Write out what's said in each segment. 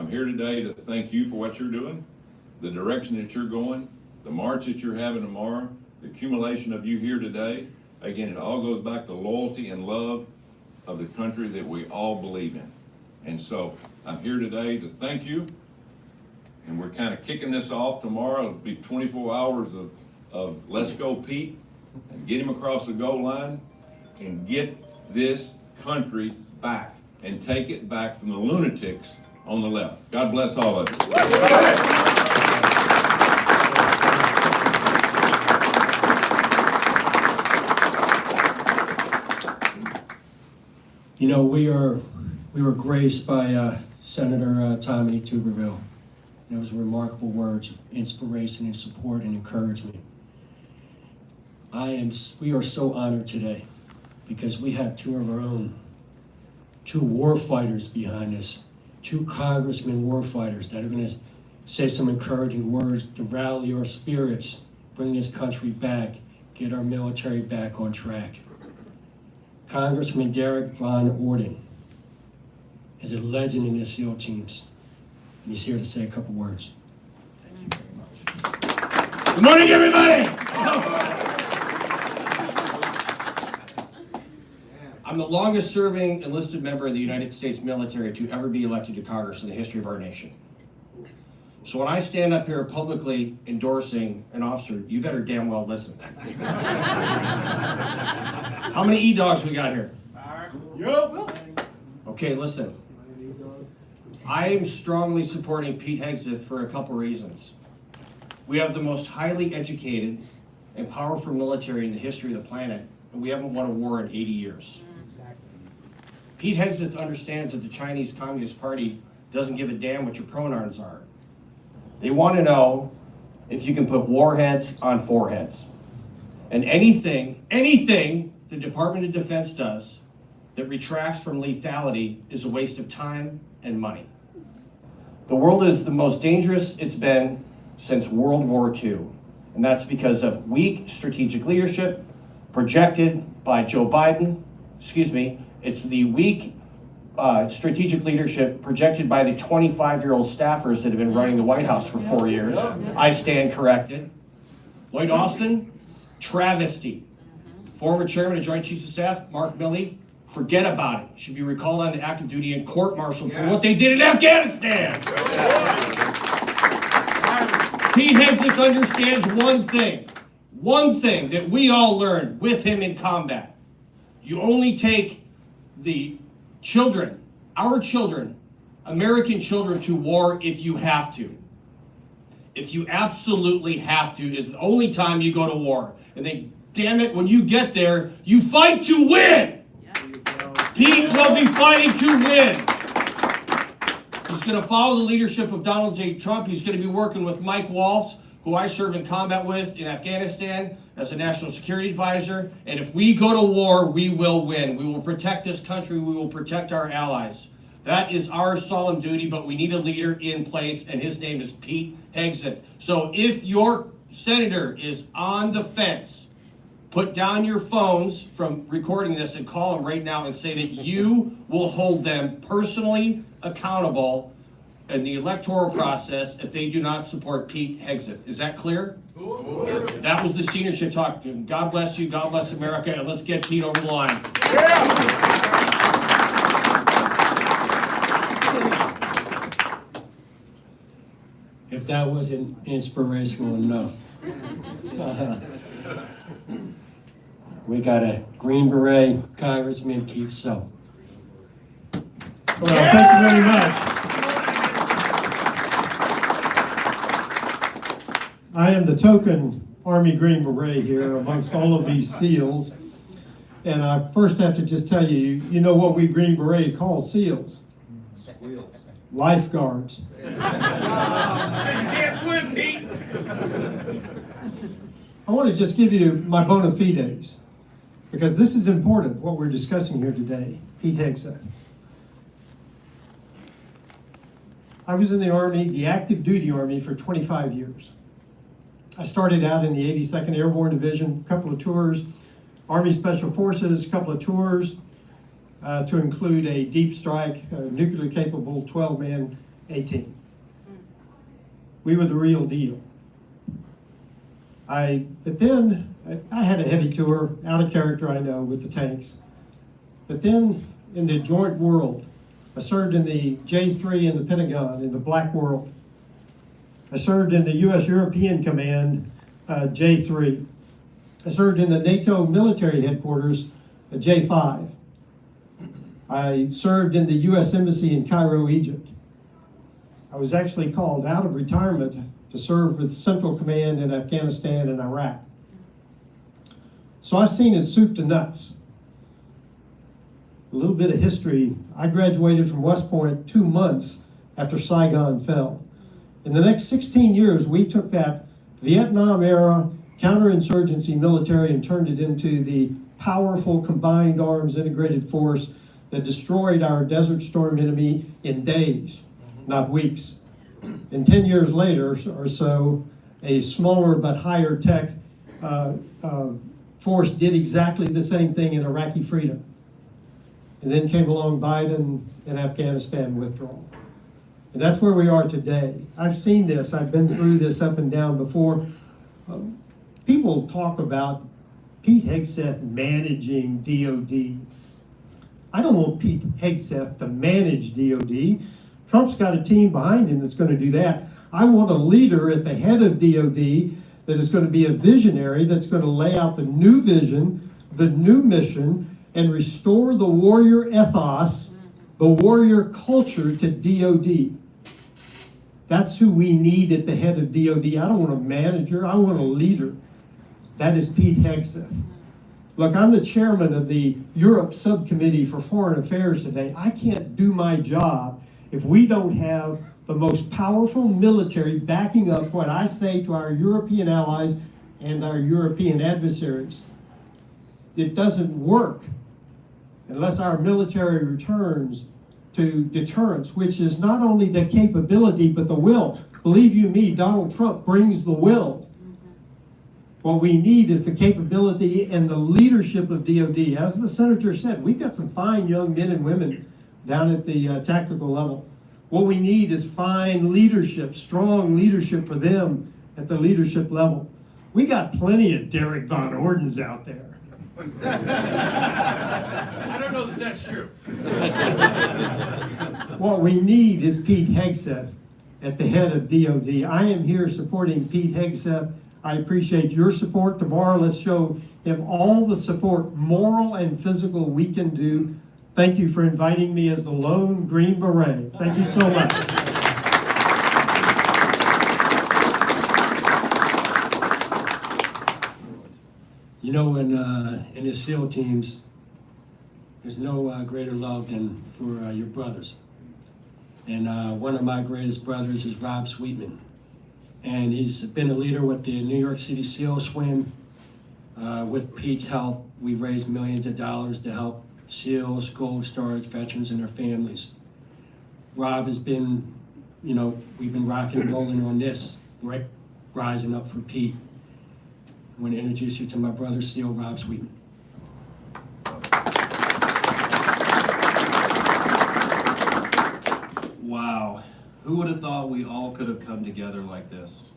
I'm here today to thank you for what you're doing, the direction that you're going, the march that you're having tomorrow, the accumulation of you here today. Again, it all goes back to loyalty and love of the country that we all believe in. And so I'm here today to thank you. And we're kind of kicking this off tomorrow. It'll be 24 hours of let's go Pete, and get him across the goal line and get this country back and take it back from the lunatics on the left. God bless all of you. You know, we were graced by Senator Tommy Tuberville. And it was remarkable words of inspiration and support and encouragement. We are so honored today because we have two of our own, two war fighters behind us, two congressmen war fighters that are going to say some encouraging words to rally our spirits, bring this country back, get our military back on track. Congressman Derek Von Orden is a legend in the SEAL teams. And he's here to say a couple words. Thank you very much. Good morning, everybody! I'm the longest serving enlisted member of the United States military to ever be elected to Congress in the history of our nation. So when I stand up here publicly endorsing an officer, you better damn well listen. How many E-Dogs we got here? Okay, listen. I am strongly supporting Pete Hegseth for a couple reasons. We have the most highly educated and powerful military in the history of the planet, and we haven't won a war in 80 years. Exactly. Pete Hegseth understands that the Chinese Communist Party doesn't give a damn what your pronouns are. They want to know if you can put warheads on foreheads. And anything the Department of Defense does that retracts from lethality is a waste of time and money. The world is the most dangerous it's been since World War II, and that's because of weak strategic leadership projected by Joe Biden. It's the weak strategic leadership projected by the 25-year-old staffers that have been running the White House for 4 years. I stand corrected. Lloyd Austin, travesty. Former chairman of Joint Chiefs of Staff, Mark Milley, forget about it. Should be recalled on to active duty and court-martialed for what they did in Afghanistan. Pete Hegseth understands one thing that we all learned with him in combat. You only take the children, our children, American children, to war if you have to. If you absolutely have to is the only time you go to war. And then, damn it, when you get there, you fight to win. Pete will be fighting to win. He's going to follow the leadership of Donald J. Trump. He's going to be working with Mike Waltz, who I served in combat with in Afghanistan as a national security advisor. And if we go to war, we will win. We will protect this country. We will protect our allies. That is our solemn duty, but we need a leader in place, and his name is Pete Hegseth. So if your senator is on the fence, put down your phones from recording this and call them right now and say that you will hold them personally accountable in the electoral process if they do not support Pete Hegseth. Is that clear? That was the senior shift talk. God bless you, God bless America, and let's get Pete over the line. If that wasn't inspirational enough. We got a Green Beret, Congressman Keith Self. Well, thank you very much. I am the token Army Green Beret here amongst all of these SEALs. And I first have to just tell you, you know what we Green Beret call SEALs? Squeals. Lifeguards. Because you can't swim, Pete. I want to just give you my bona fides, because this is important, what we're discussing here today. Pete Hegseth. I was in the Army, the active duty Army, for 25 years. I started out in the 82nd Airborne Division, a couple of tours, Army Special Forces, a couple of tours, to include a deep strike, nuclear capable 12-man 18. We were the real deal. But then I had a heavy tour, out of character, I know, with the tanks. But then in the joint world, I served in the J3 in the Pentagon, in the black world. I served in the U.S. European Command, J3. I served in the NATO military headquarters, J5. I served in the U.S. Embassy in Cairo, Egypt. I was actually called out of retirement to serve with Central Command in Afghanistan and Iraq. So I've seen it soup to nuts. A little bit of history. I graduated from West Point 2 months after Saigon fell. In the next 16 years, we took that Vietnam-era counterinsurgency military and turned it into the powerful combined arms integrated force that destroyed our Desert Storm enemy in days, not weeks. And 10 years later or so, a smaller but higher tech force did exactly the same thing in Iraqi freedom. And then came along Biden and Afghanistan withdrawal. And that's where we are today. I've seen this, I've been through this up and down before. People talk about Pete Hegseth managing DOD. I don't want Pete Hegseth to manage DOD. Trump's got a team behind him that's going to do that. I want a leader at the head of DOD that is going to be a visionary, that's going to lay out the new vision, the new mission, and restore the warrior ethos, the warrior culture to DOD. That's who we need at the head of DOD. I don't want a manager, I want a leader. That is Pete Hegseth. Look, I'm the chairman of the Europe Subcommittee for Foreign Affairs today. I can't do my job if we don't have the most powerful military backing up what I say to our European allies and our European adversaries. It doesn't work unless our military returns to deterrence, which is not only the capability, but the will. Believe you me, Donald Trump brings the will. What we need is the capability and the leadership of DOD. As the senator said, we've got some fine young men and women down at the tactical level. What we need is fine leadership, strong leadership for them at the leadership level. We got plenty of Derek Von Ordens out there. I don't know that that's true. What we need is Pete Hegseth at the head of DOD. I am here supporting Pete Hegseth. I appreciate your support. Tomorrow, let's show him all the support, moral and physical, we can do. Thank you for inviting me as the lone Green Beret. Thank you so much. You know, in the SEAL teams, there's no greater love than for your brothers. And one of my greatest brothers is Rob Sweetman. And he's been a leader with the New York City SEAL Swim. With Pete's help, we've raised millions of dollars to help SEALs, Gold Stars, veterans, and their families. Rob has been, you know, we've been rocking and rolling on this, right, rising up for Pete. I want to introduce you to my brother, SEAL Rob Sweetman. Wow, who would have thought we all could have come together like this?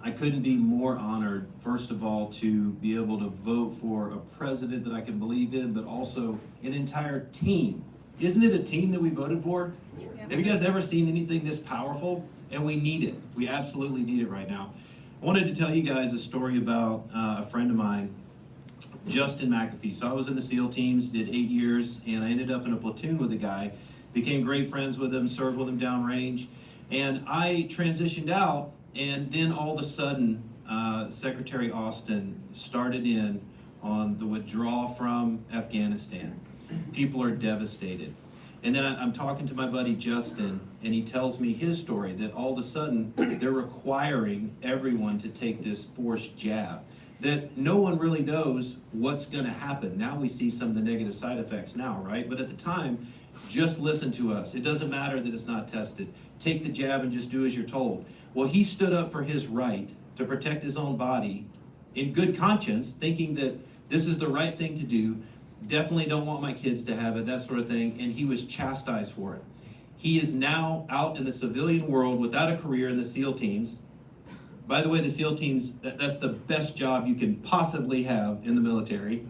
I couldn't be more honored, first of all, to be able to vote for a president that I can believe in, but also an entire team. Isn't it a team that we voted for? Yeah. Have you guys ever seen anything this powerful? And we need it. We absolutely need it right now. I wanted to tell you guys a story about a friend of mine, Justin McAfee. So I was in the SEAL teams, did 8 years, and I ended up in a platoon with a guy, became great friends with him, served with him downrange, and I transitioned out. And then all of a sudden, Secretary Austin started in on the withdrawal from Afghanistan. People are devastated. And then I'm talking to my buddy Justin, and he tells me his story, that all of a sudden, they're requiring everyone to take this forced jab, that no one really knows what's gonna happen. Now we see some of the negative side effects now, right? But at the time, just listen to us. It doesn't matter that it's not tested. Take the jab and just do as you're told. Well, he stood up for his right to protect his own body in good conscience, thinking that this is the right thing to do. Definitely don't want my kids to have it, that sort of thing. And he was chastised for it. He is now out in the civilian world without a career in the SEAL teams. By the way, the SEAL teams, that's the best job you can possibly have in the military.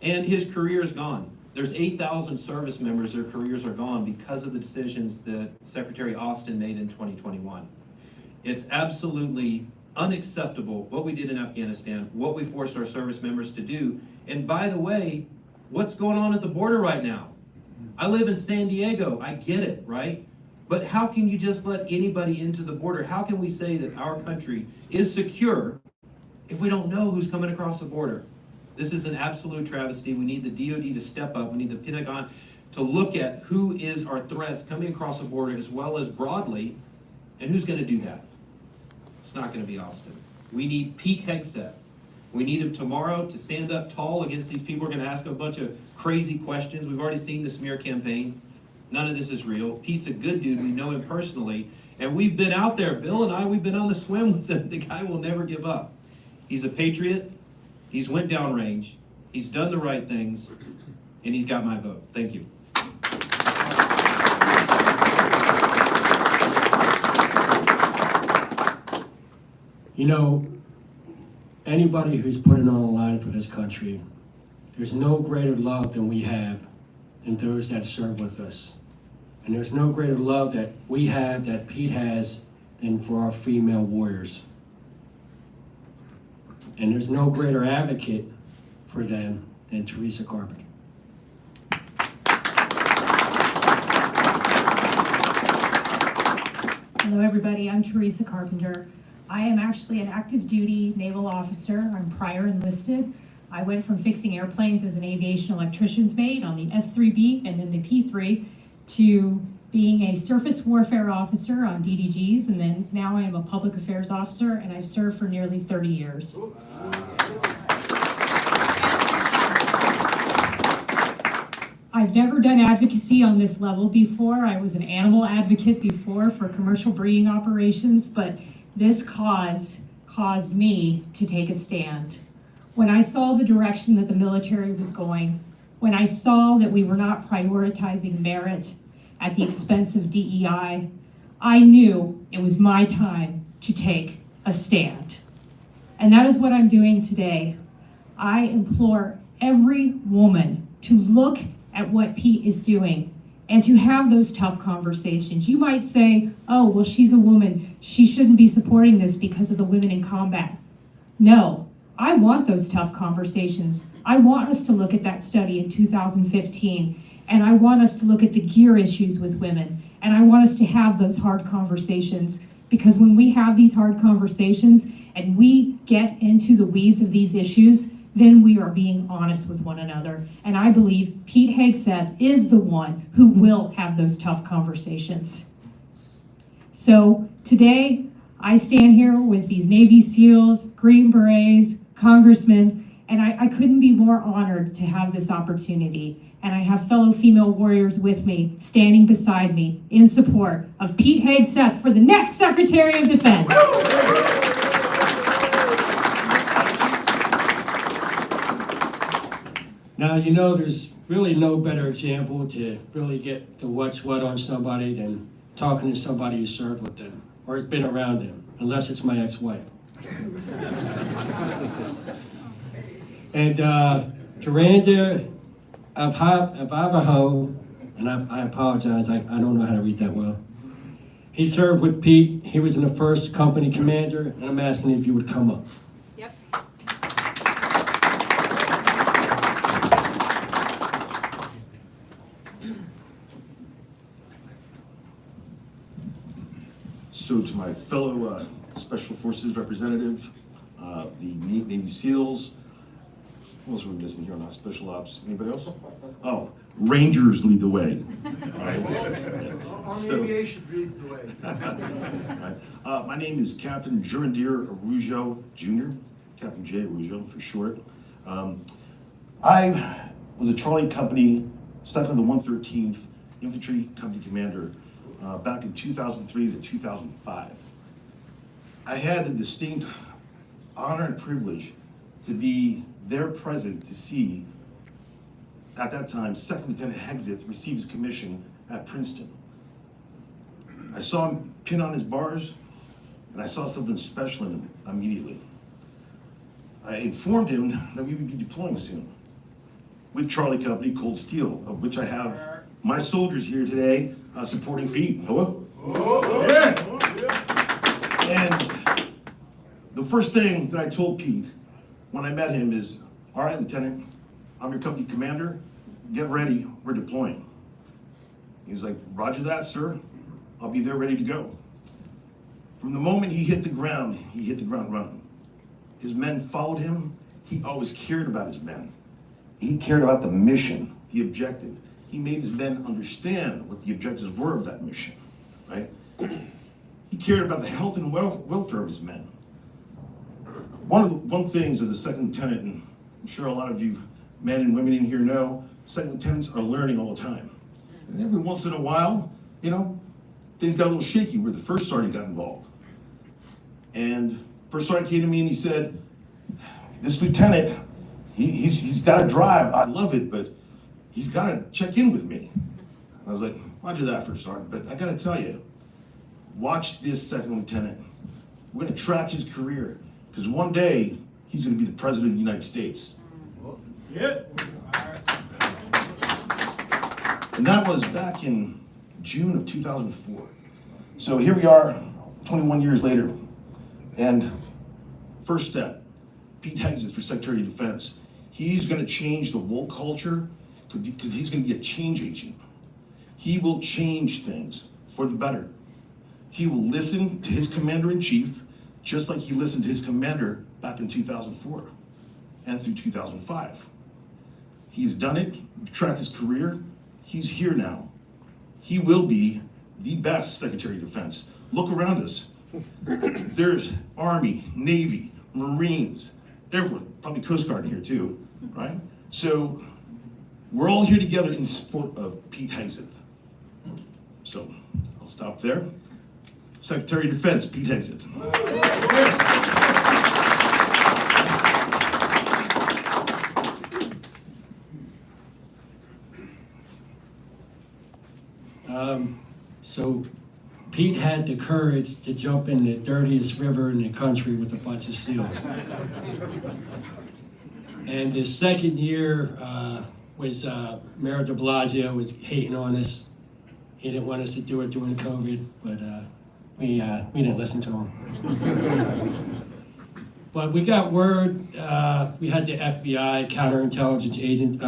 And his career is gone. There's 8,000 service members, their careers are gone because of the decisions that Secretary Austin made in 2021. It's absolutely unacceptable what we did in Afghanistan, what we forced our service members to do. And by the way, what's going on at the border right now? I live in San Diego, I get it, right? But how can you just let anybody into the border? How can we say that our country is secure if we don't know who's coming across the border? This is an absolute travesty. We need the DOD to step up. We need the Pentagon to look at who is our threats coming across the border as well as broadly, and who's going to do that? It's not going to be Austin. We need Pete Hegseth. We need him tomorrow to stand up tall against these people who are going to ask him a bunch of crazy questions. We've already seen the smear campaign. None of this is real. Pete's a good dude. We know him personally. And we've been out there. Bill and I, we've been on the swim with him. The guy will never give up. He's a patriot. He's went downrange. He's done the right things. And he's got my vote. Thank you. You know, anybody who's putting on a line for this country, there's no greater love than we have than those that serve with us. And there's no greater love that we have, that Pete has, than for our female warriors. And there's no greater advocate for them than Teresa Carpenter. Hello everybody, I'm Teresa Carpenter. I am actually an active duty naval officer. I'm prior enlisted. I went from fixing airplanes as an aviation electrician's mate on the S3B and then the P3 to being a surface warfare officer on DDGs, and then now I am a public affairs officer, and I've served for nearly 30 years. I've never done advocacy on this level before. I was an animal advocate before for commercial breeding operations, but this cause caused me to take a stand. When I saw the direction that the military was going, when I saw that we were not prioritizing merit at the expense of DEI, I knew it was my time to take a stand. And that is what I'm doing today. I implore every woman to look at what Pete is doing and to have those tough conversations. You might say, oh, well, she's a woman. She shouldn't be supporting this because of the women in combat. No, I want those tough conversations. I want us to look at that study in 2015, and I want us to look at the gear issues with women, and I want us to have those hard conversations, because when we have these hard conversations and we get into the weeds of these issues, then we are being honest with one another. And I believe Pete Hegseth is the one who will have those tough conversations. So today, I stand here with these Navy SEALs, Green Berets, congressmen, and I couldn't be more honored to have this opportunity. And I have fellow female warriors with me, standing beside me in support of Pete Hegseth for the next Secretary of Defense. Now, you know, there's really no better example to really get the wet sweat on somebody than talking to somebody who served with them or has been around them, unless it's my ex-wife. And Duranda of Idaho, and I apologize, I don't know how to read that well. He served with Pete. He was in the 1st Company Commander, and I'm asking if you would come up. Yep. So to my fellow Special Forces representative, the Navy SEALs, what else are we missing here on our Special Ops? Anybody else? Oh, Rangers lead the way. Aviation leads the way. Right. My name is Captain Jurandir Araujo Jr., Captain J. Araujo for short. I was a Charlie Company, 2nd of the 113th Infantry Company Commander back in 2003 to 2005. I had the distinct honor and privilege to be there present to see at that time, Second Lieutenant Hegseth received his commission at Princeton. I saw him pin on his bars, and I saw something special in him immediately. I informed him that we would be deploying soon with Charlie Company Cold Steel, of which I have my soldiers here today supporting Pete. Hello? And the first thing that I told Pete when I met him is, all right, Lieutenant, I'm your company commander, get ready, we're deploying. He was like, roger that, sir, I'll be there ready to go. From the moment he hit the ground running. His men followed him, he always cared about his men. He cared about the mission, the objective. He made his men understand what the objectives were of that mission, right? He cared about the health and welfare of his men. One things as a second lieutenant, and I'm sure a lot of you men and women in here know, second lieutenants are learning all the time. And every once in a while, you know, things got a little shaky where the first sergeant got involved. And first sergeant came to me and he said, this lieutenant, he's got to drive. I love it, but he's got to check in with me. And I was like, roger that, first sergeant, but I got to tell you, watch this second lieutenant. We're going to track his career, because one day he's going to be the president of the United States. Yeah. And that was back in June of 2004. So here we are, 21 years later. And first step, Pete Hegseth for Secretary of Defense. He's going to change the woke culture because he's going to be a change agent. He will change things for the better. He will listen to his commander-in-chief just like he listened to his commander back in 2004 and through 2005. He's done it, tracked his career. He's here now. He will be the best Secretary of Defense. Look around us. There's Army, Navy, Marines, everyone, probably Coast Guard here too, right? So we're all here together in support of Pete Hegseth. So I'll stop there. Secretary of Defense, Pete Hegseth. So Pete had the courage to jump in the dirtiest river in the country with a bunch of SEALs. And the second year was Mayor de Blasio was hating on us. He didn't want us to do it during COVID, but we didn't listen to him. But we got word, we had the FBI counterintelligence agent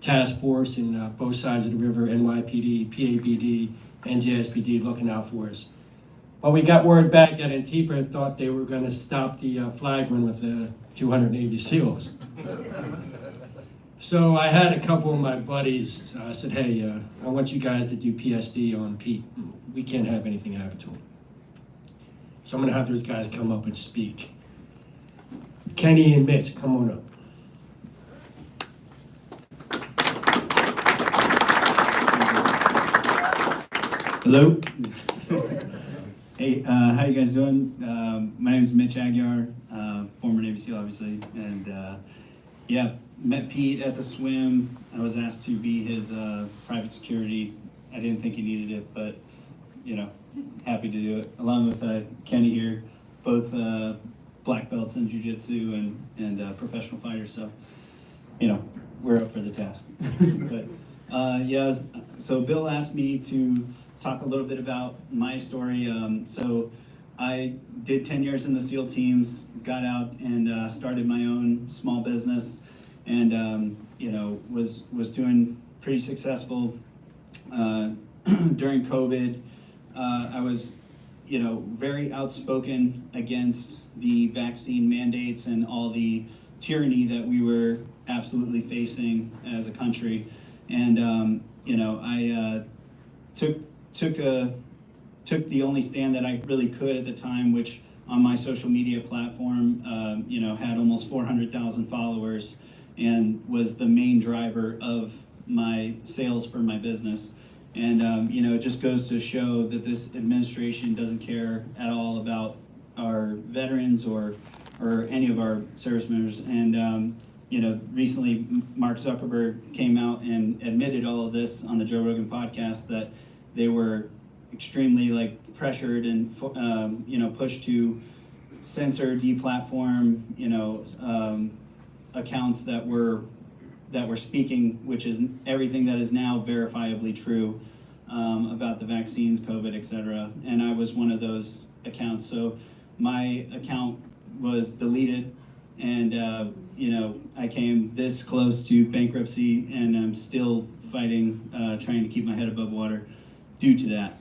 task force in both sides of the river, NYPD, PABD, NJSPD looking out for us. But we got word back that Antifa thought they were going to stop the flag run with 200 Navy SEALs. So I had a couple of my buddies, I said, hey, I want you guys to do PSD on Pete. We can't have anything happen to him. So I'm going to have those guys come up and speak. Kenny and Mitch, come on up. Hello. Hey, how you guys doing? My name is Mitch Aguiar, former Navy SEAL, obviously, and yeah, met Pete at the swim. I was asked to be his private security. I didn't think he needed it, but you know, happy to do it. Along with Kenny here, both black belts in jiu-jitsu and professional fighters. So, you know, we're up for the task. But yeah, so Bill asked me to talk a little bit about my story. So I did 10 years in the SEAL teams, got out and started my own small business, and you know, was doing pretty successful during COVID. I was, you know, very outspoken against the vaccine mandates and all the tyranny that we were absolutely facing as a country, and you know, I took the only stand that I really could at the time, which on my social media platform, you know, had almost 400,000 followers and was the main driver of my sales for my business. And you know, it just goes to show that this administration doesn't care at all about our veterans or any of our service members. And recently Mark Zuckerberg came out and admitted all of this on the Joe Rogan podcast, that they were extremely pressured and pushed to censor, deplatform, accounts that were speaking, which is everything that is now verifiably true about the vaccines, COVID, etc. And I was one of those accounts. So my account was deleted, and I came this close to bankruptcy, and I'm still fighting, trying to keep my head above water due to that.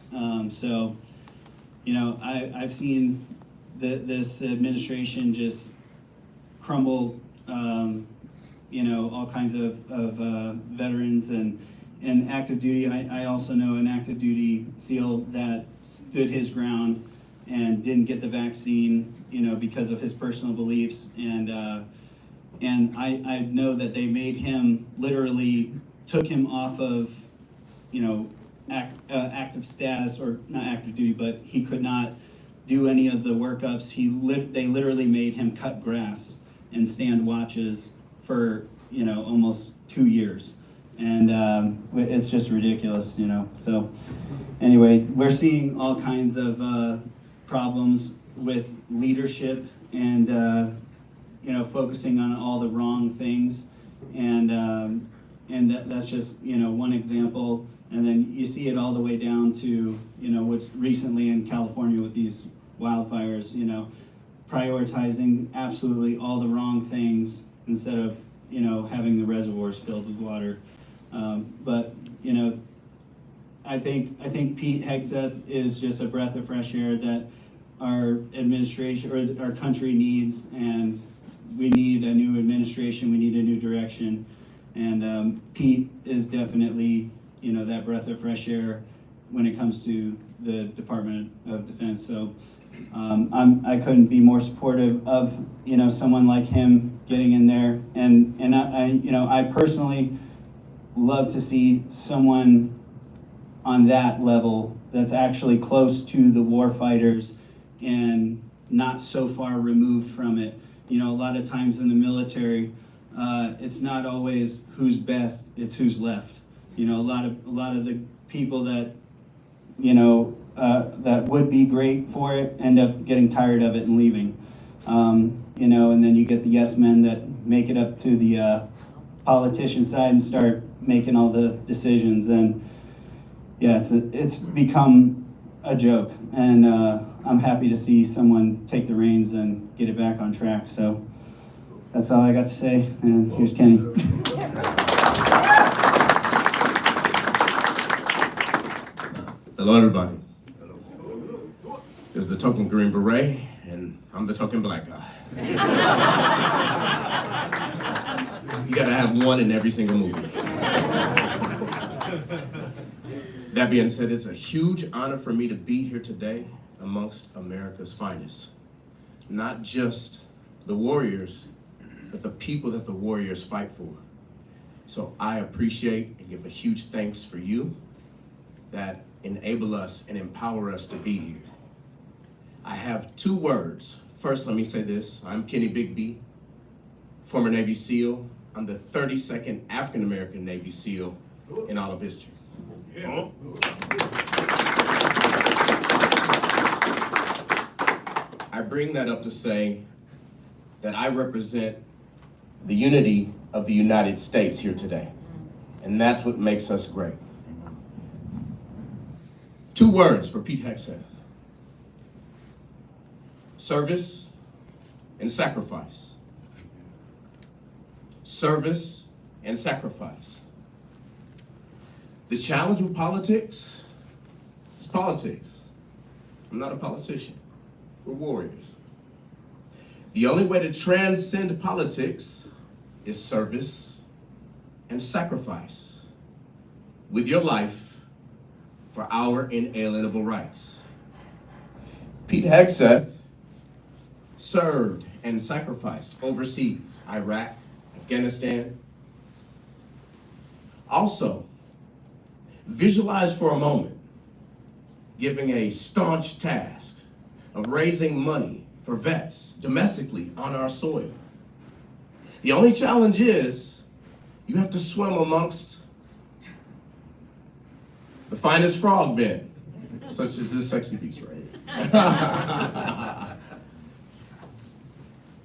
I've seen this administration just crumble. All kinds of veterans and active duty. I also know an active duty SEAL that stood his ground and didn't get the vaccine, because of his personal beliefs. And I know that they made him, literally took him off of, active status, or not active duty, but he could not do any of the workups. They literally made him cut grass and stand watches for almost 2 years, and it's just ridiculous. So anyway, we're seeing all kinds of problems with leadership, and focusing on all the wrong things, and that's just one example. And then you see it all the way down to what's recently in California with these wildfires, prioritizing absolutely all the wrong things instead of having the reservoirs filled with water. But I think Pete Hegseth is just a breath of fresh air that our administration, or our country, needs. And we need a new administration, we need a new direction, and Pete is definitely that breath of fresh air when it comes to the Department of Defense. So I couldn't be more supportive of someone like him getting in there, and I personally love to see someone on that level that's actually close to the war fighters and not so far removed from it. A lot of times in the military, it's not always who's best, it's who's left. A lot of the people that that would be great for it end up getting tired of it and leaving. And then you get the yes men that make it up to the politician side and start making all the decisions. And yeah, it's become a joke. And I'm happy to see someone take the reins and get it back on track. So that's all I got to say. And here's Kenny. Hello, everybody. This is the token Green Beret, and I'm the token black guy. You gotta have one in every single movie. That being said, it's a huge honor for me to be here today amongst America's finest. Not just the warriors, but the people that the warriors fight for. So I appreciate and give a huge thanks for you that enable us and empower us to be here. I have 2 words. First, let me say this. I'm Kenny Bigby, former Navy SEAL. I'm the 32nd African American Navy SEAL in all of history. Yeah. I bring that up to say that I represent the unity of the United States here today. And that's what makes us great. 2 words for Pete Hegseth: service and sacrifice. Service and sacrifice. The challenge with politics is politics. I'm not a politician. We're warriors. The only way to transcend politics is service and sacrifice with your life for our inalienable rights. Pete Hegseth served and sacrificed overseas, Iraq, Afghanistan. Also, visualize for a moment giving a staunch task of raising money for vets domestically on our soil. The only challenge is you have to swim amongst the finest frog men, such as this sexy beast right here.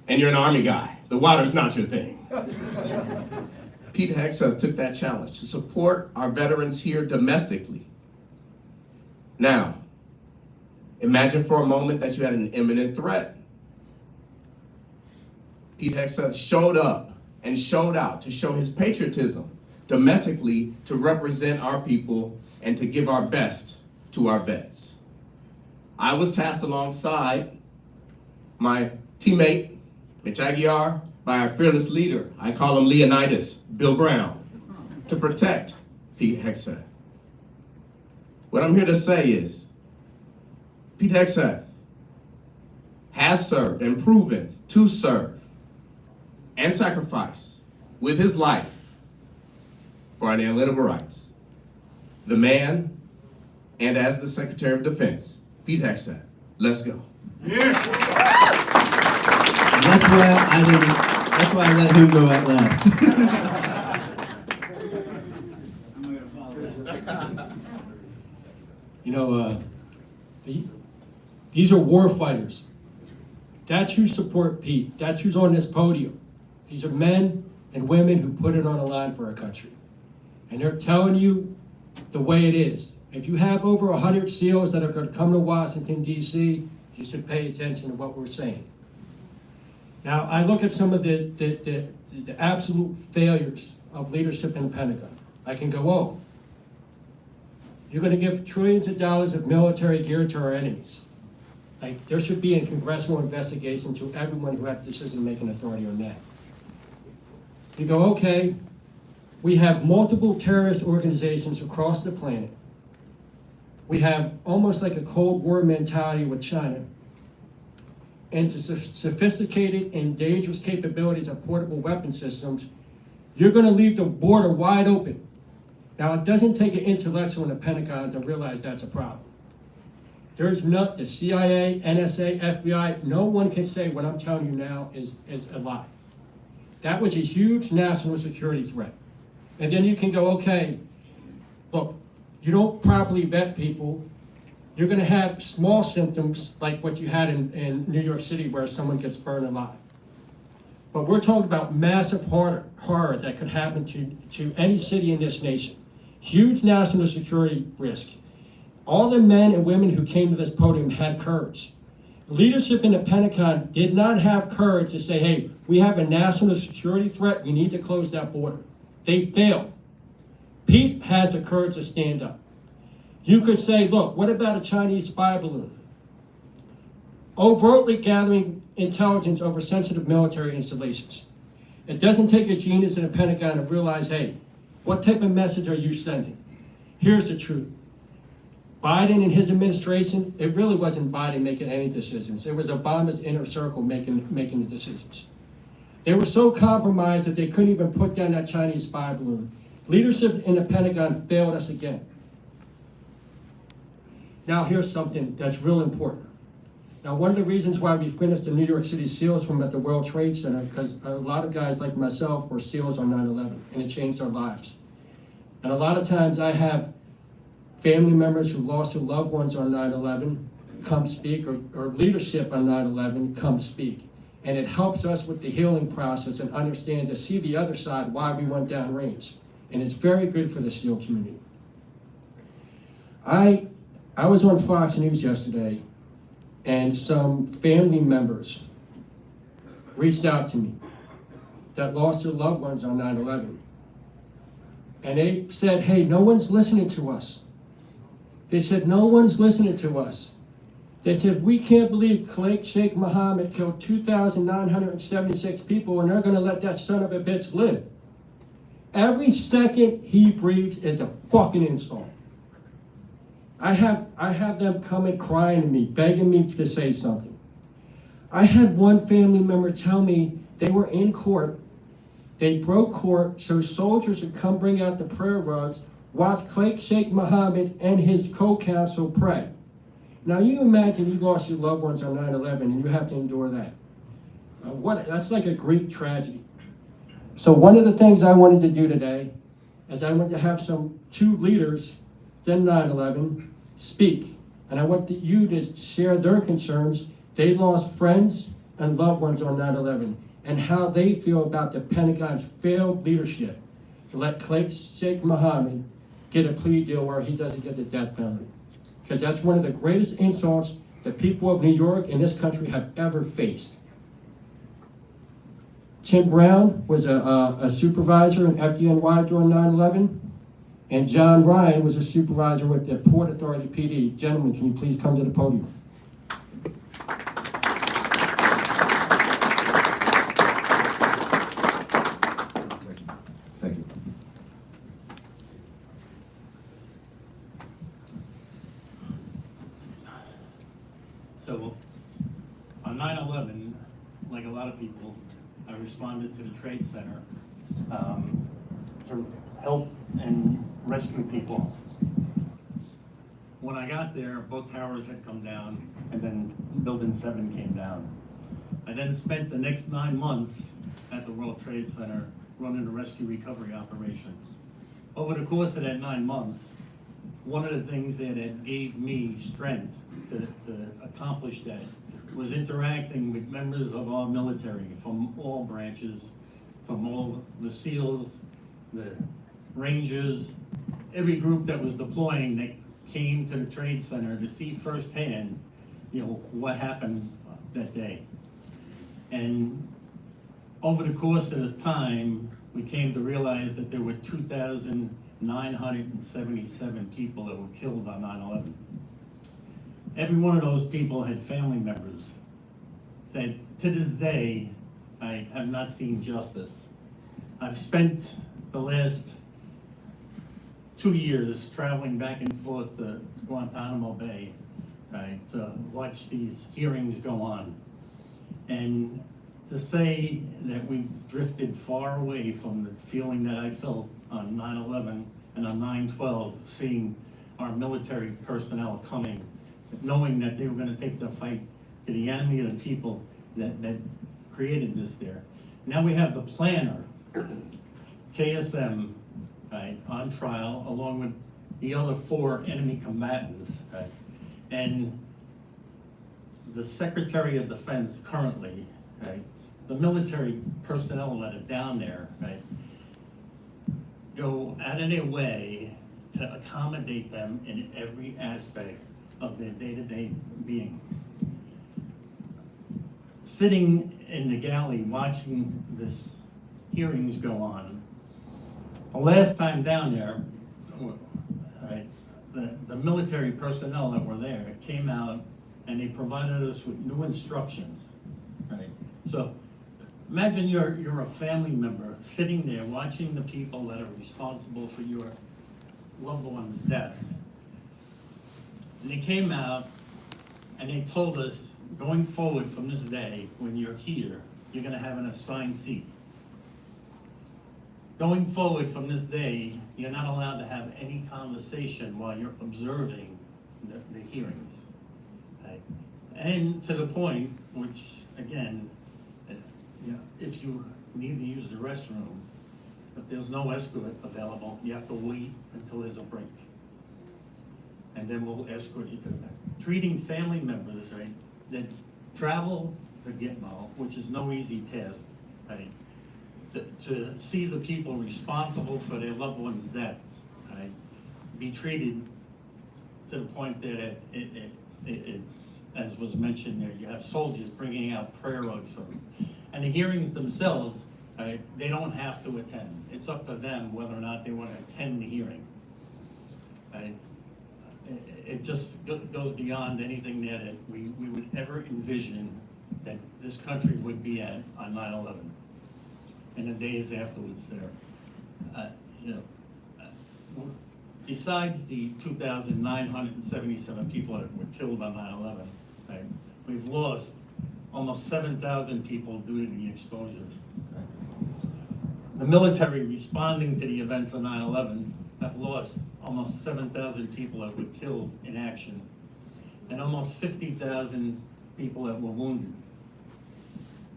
And you're an Army guy. The water's not your thing. Pete Hegseth took that challenge to support our veterans here domestically. Now, imagine for a moment that you had an imminent threat. Pete Hegseth showed up and showed out to show his patriotism domestically, to represent our people and to give our best to our vets. I was tasked alongside my teammate, Mitch Aguiar, by our fearless leader, I call him Leonidas, Bill Brown, to protect Pete Hegseth. What I'm here to say is, Pete Hegseth has served and proven to serve and sacrifice with his life for our inalienable rights. The man, and as the Secretary of Defense, Pete Hegseth. Let's go. That's why I let him go at last. You know, these are war fighters. That's who support Pete. That's who's on this podium. These are men and women who put it on the line for our country. And they're telling you the way it is. If you have over 100 SEALs that are going to come to Washington, D.C., you should pay attention to what we're saying. Now, I look at some of the absolute failures of leadership in the Pentagon. I can go, oh, you're going to give trillions of dollars of military gear to our enemies. Like, there should be a congressional investigation to everyone who had decision-making authority on that. You go, okay, we have multiple terrorist organizations across the planet. We have almost like a Cold War mentality with China. And to sophisticated and dangerous capabilities of portable weapon systems, you're going to leave the border wide open. Now, it doesn't take an intellectual in the Pentagon to realize that's a problem. There's not the CIA, NSA, FBI, no one can say what I'm telling you now is a lie. That was a huge national security threat. And then you can go, okay, look, you don't properly vet people, you're going to have small symptoms like what you had in New York City where someone gets burned alive. But we're talking about massive horror that could happen to any city in this nation. Huge national security risk. All the men and women who came to this podium had courage. Leadership in the Pentagon did not have courage to say, hey, we have a national security threat, we need to close that border. They failed. Pete has the courage to stand up. You could say, look, what about a Chinese spy balloon? Overtly gathering intelligence over sensitive military installations. It doesn't take a genius in the Pentagon to realize, hey, what type of message are you sending? Here's the truth. Biden and his administration, it really wasn't Biden making any decisions. It was Obama's inner circle making the decisions. They were so compromised that they couldn't even put down that Chinese spy balloon. Leadership in the Pentagon failed us again. Now here's something that's real important. Now, one of the reasons why we finished the New York City SEALs from at the World Trade Center, because a lot of guys like myself were SEALs on 9/11, and it changed our lives. And a lot of times I have family members who lost their loved ones on 9/11 come speak, or leadership on 9/11 come speak. And it helps us with the healing process and understand to see the other side why we went downrange. And it's very good for the SEAL community. I was on Fox News yesterday, and some family members reached out to me that lost their loved ones on 9/11. And they said, hey, no one's listening to us. They said, no one's listening to us. They said, we can't believe Sheikh Mohammed killed 2,976 people and they're going to let that son of a bitch live. Every second he breathes is a fucking insult. I have them coming crying to me, begging me to say something. I had one family member tell me they were in court. They broke court so soldiers would come bring out the prayer rugs, watch Sheikh Mohammed and his co-counsel pray. Now you imagine you lost your loved ones on 9/11 and you have to endure that. That's like a Greek tragedy. So one of the things I wanted to do today is I wanted to have two leaders in 9/11 speak. And I want you to share their concerns. They lost friends and loved ones on 9/11 and how they feel about the Pentagon's failed leadership to let Sheikh Mohammed get a plea deal where he doesn't get the death penalty. Because that's one of the greatest insults the people of New York and this country have ever faced. Tim Brown was a supervisor in FDNY during 9/11, and John Ryan was a supervisor with the Port Authority PD. Gentlemen, can you please come to the podium? Thank you. So, on 9/11, like a lot of people, I responded to the Trade Center to help and rescue people. When I got there, both towers had come down, and then Building 7 came down. I then spent the next 9 months at the World Trade Center running a rescue recovery operation. Over the course of that 9 months, one of the things that gave me strength to accomplish that was interacting with members of our military from all branches, from all the SEALs, the Rangers, every group that was deploying that came to the Trade Center to see firsthand, what happened that day. And over the course of the time, we came to realize that there were 2,977 people that were killed on 9/11. Every one of those people had family members that, to this day, I have not seen justice. I've spent the last 2 years traveling back and forth to Guantanamo Bay, right, to watch these hearings go on. And to say that we drifted far away from the feeling that I felt on 9/11 and on 9/12, seeing our military personnel coming, knowing that they were going to take the fight to the enemy of the people that created this there. Now we have the planner, KSM, right, on trial, along with the other 4 enemy combatants, right? And the Secretary of Defense currently, right, the military personnel that are down there, right, go out of their way to accommodate them in every aspect of their day-to-day being. Sitting in the galley watching this hearings go on, the last time down there, right, the military personnel that were there came out and they provided us with new instructions, right? So imagine you're a family member sitting there watching the people that are responsible for your loved one's death. And they came out and they told us, going forward from this day, when you're here, you're gonna have an assigned seat. Going forward from this day, you're not allowed to have any conversation while you're observing the hearings. Right? And to the point, which again, if you need to use the restroom, if there's no escort available, you have to wait until there's a break. And then we'll escort you to the back. Treating family members, right, that travel to Gitmo, which is no easy task, right, to see the people responsible for their loved ones' deaths, right, be treated to the point that it's, as was mentioned there, you have soldiers bringing out prayer rugs for them. And the hearings themselves, right, they don't have to attend. It's up to them whether or not they want to attend the hearing. Right? It just goes beyond anything that we would ever envision that this country would be at on 9/11 and the days afterwards there. Besides the 2,977 people that were killed on 9/11, right, we've lost almost 7,000 people due to the exposures. Right? The military responding to the events of 9/11 have lost almost 7,000 people that were killed in action and almost 50,000 people that were wounded.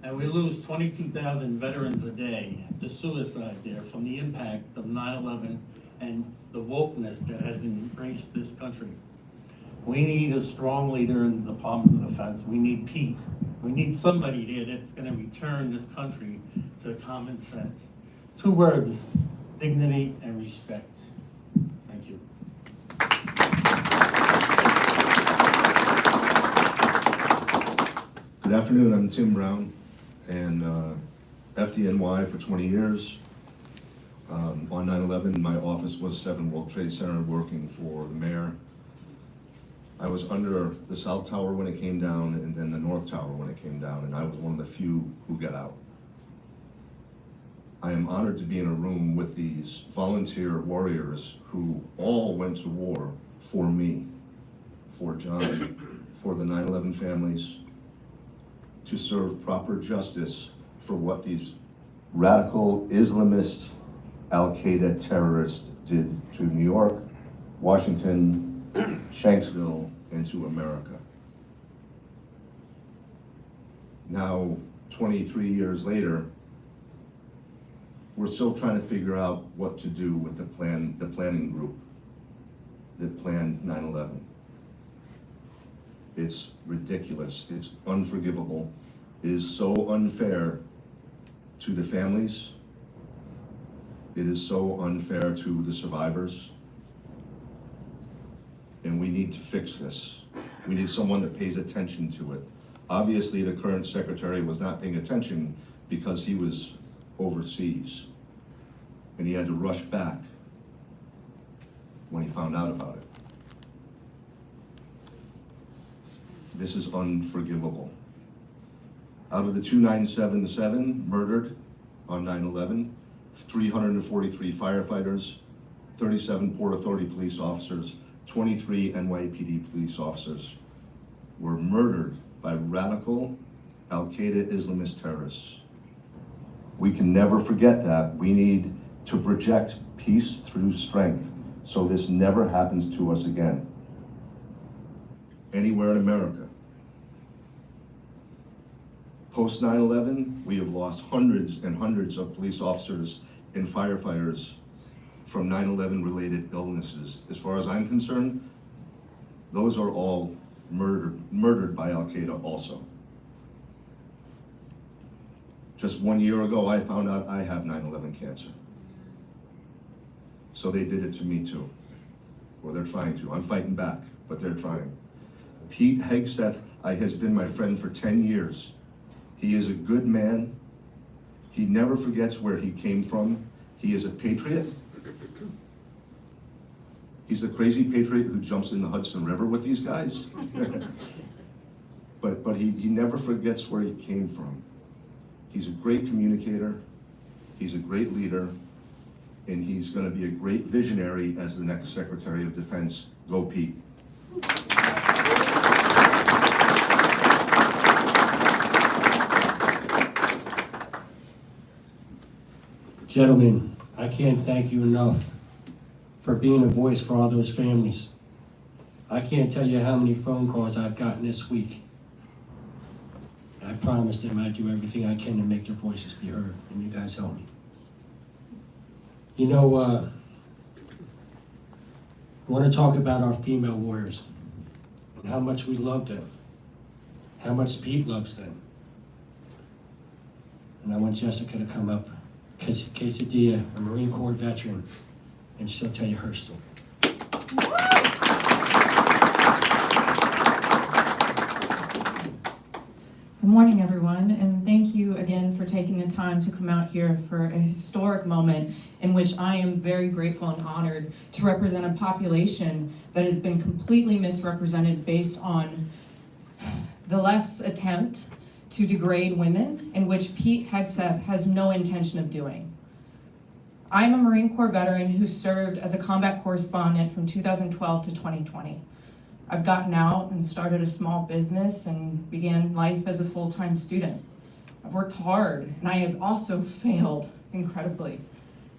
And we lose 22,000 veterans a day to suicide there from the impact of 9/11 and the wokeness that has embraced this country. We need a strong leader in the Department of Defense. We need Pete. We need somebody there that's gonna return this country to common sense. 2 words, dignity and respect. Thank you. Good afternoon, I'm Tim Brown, and FDNY for 20 years. On 9/11, my office was 7 World Trade Center working for the mayor. I was under the South Tower when it came down and then the North Tower when it came down, and I was one of the few who got out. I am honored to be in a room with these volunteer warriors who all went to war for me, for John, for the 9/11 families, to serve proper justice for what these radical Islamist Al-Qaeda terrorists did to New York, Washington, Shanksville, and to America. Now, 23 years later, we're still trying to figure out what to do with the planning group that planned 9/11. It's ridiculous, it's unforgivable, it is so unfair to the families, it is so unfair to the survivors, and we need to fix this. We need someone that pays attention to it. Obviously, the current secretary was not paying attention because he was overseas, and he had to rush back when he found out about it. This is unforgivable. Out of the 2,977 murdered on 9/11, 343 firefighters, 37 Port Authority police officers, 23 NYPD police officers were murdered by radical Al-Qaeda Islamist terrorists. We can never forget that. We need to project peace through strength so this never happens to us again, anywhere in America. Post 9/11, we have lost hundreds and hundreds of police officers and firefighters from 9/11 related illnesses. As far as I'm concerned, those are all murdered by Al-Qaeda also. Just 1 year ago, I found out I have 9/11 cancer. So they did it to me too, or they're trying to. I'm fighting back, but they're trying. Pete Hegseth has been my friend for 10 years. He is a good man. He never forgets where he came from. He is a patriot. He's a crazy patriot who jumps in the Hudson River with these guys. but he never forgets where he came from. He's a great communicator. He's a great leader. And he's going to be a great visionary as the next Secretary of Defense. Go Pete. Gentlemen, I can't thank you enough for being a voice for all those families. I can't tell you how many phone calls I've gotten this week. I promised them I'd do everything I can to make their voices be heard, and you guys help me. You know, I want to talk about our female warriors and how much we love them, how much Pete loves them. And I want Jessica to come up, Quesadilla, a Marine Corps veteran, and she'll tell you her story. Good morning, everyone, and thank you again for taking the time to come out here for a historic moment in which I am very grateful and honored to represent a population that has been completely misrepresented based on the left's attempt to degrade women, in which Pete Hegseth has no intention of doing. I'm a Marine Corps veteran who served as a combat correspondent from 2012 to 2020. I've gotten out and started a small business and began life as a full-time student. I've worked hard, and I have also failed incredibly.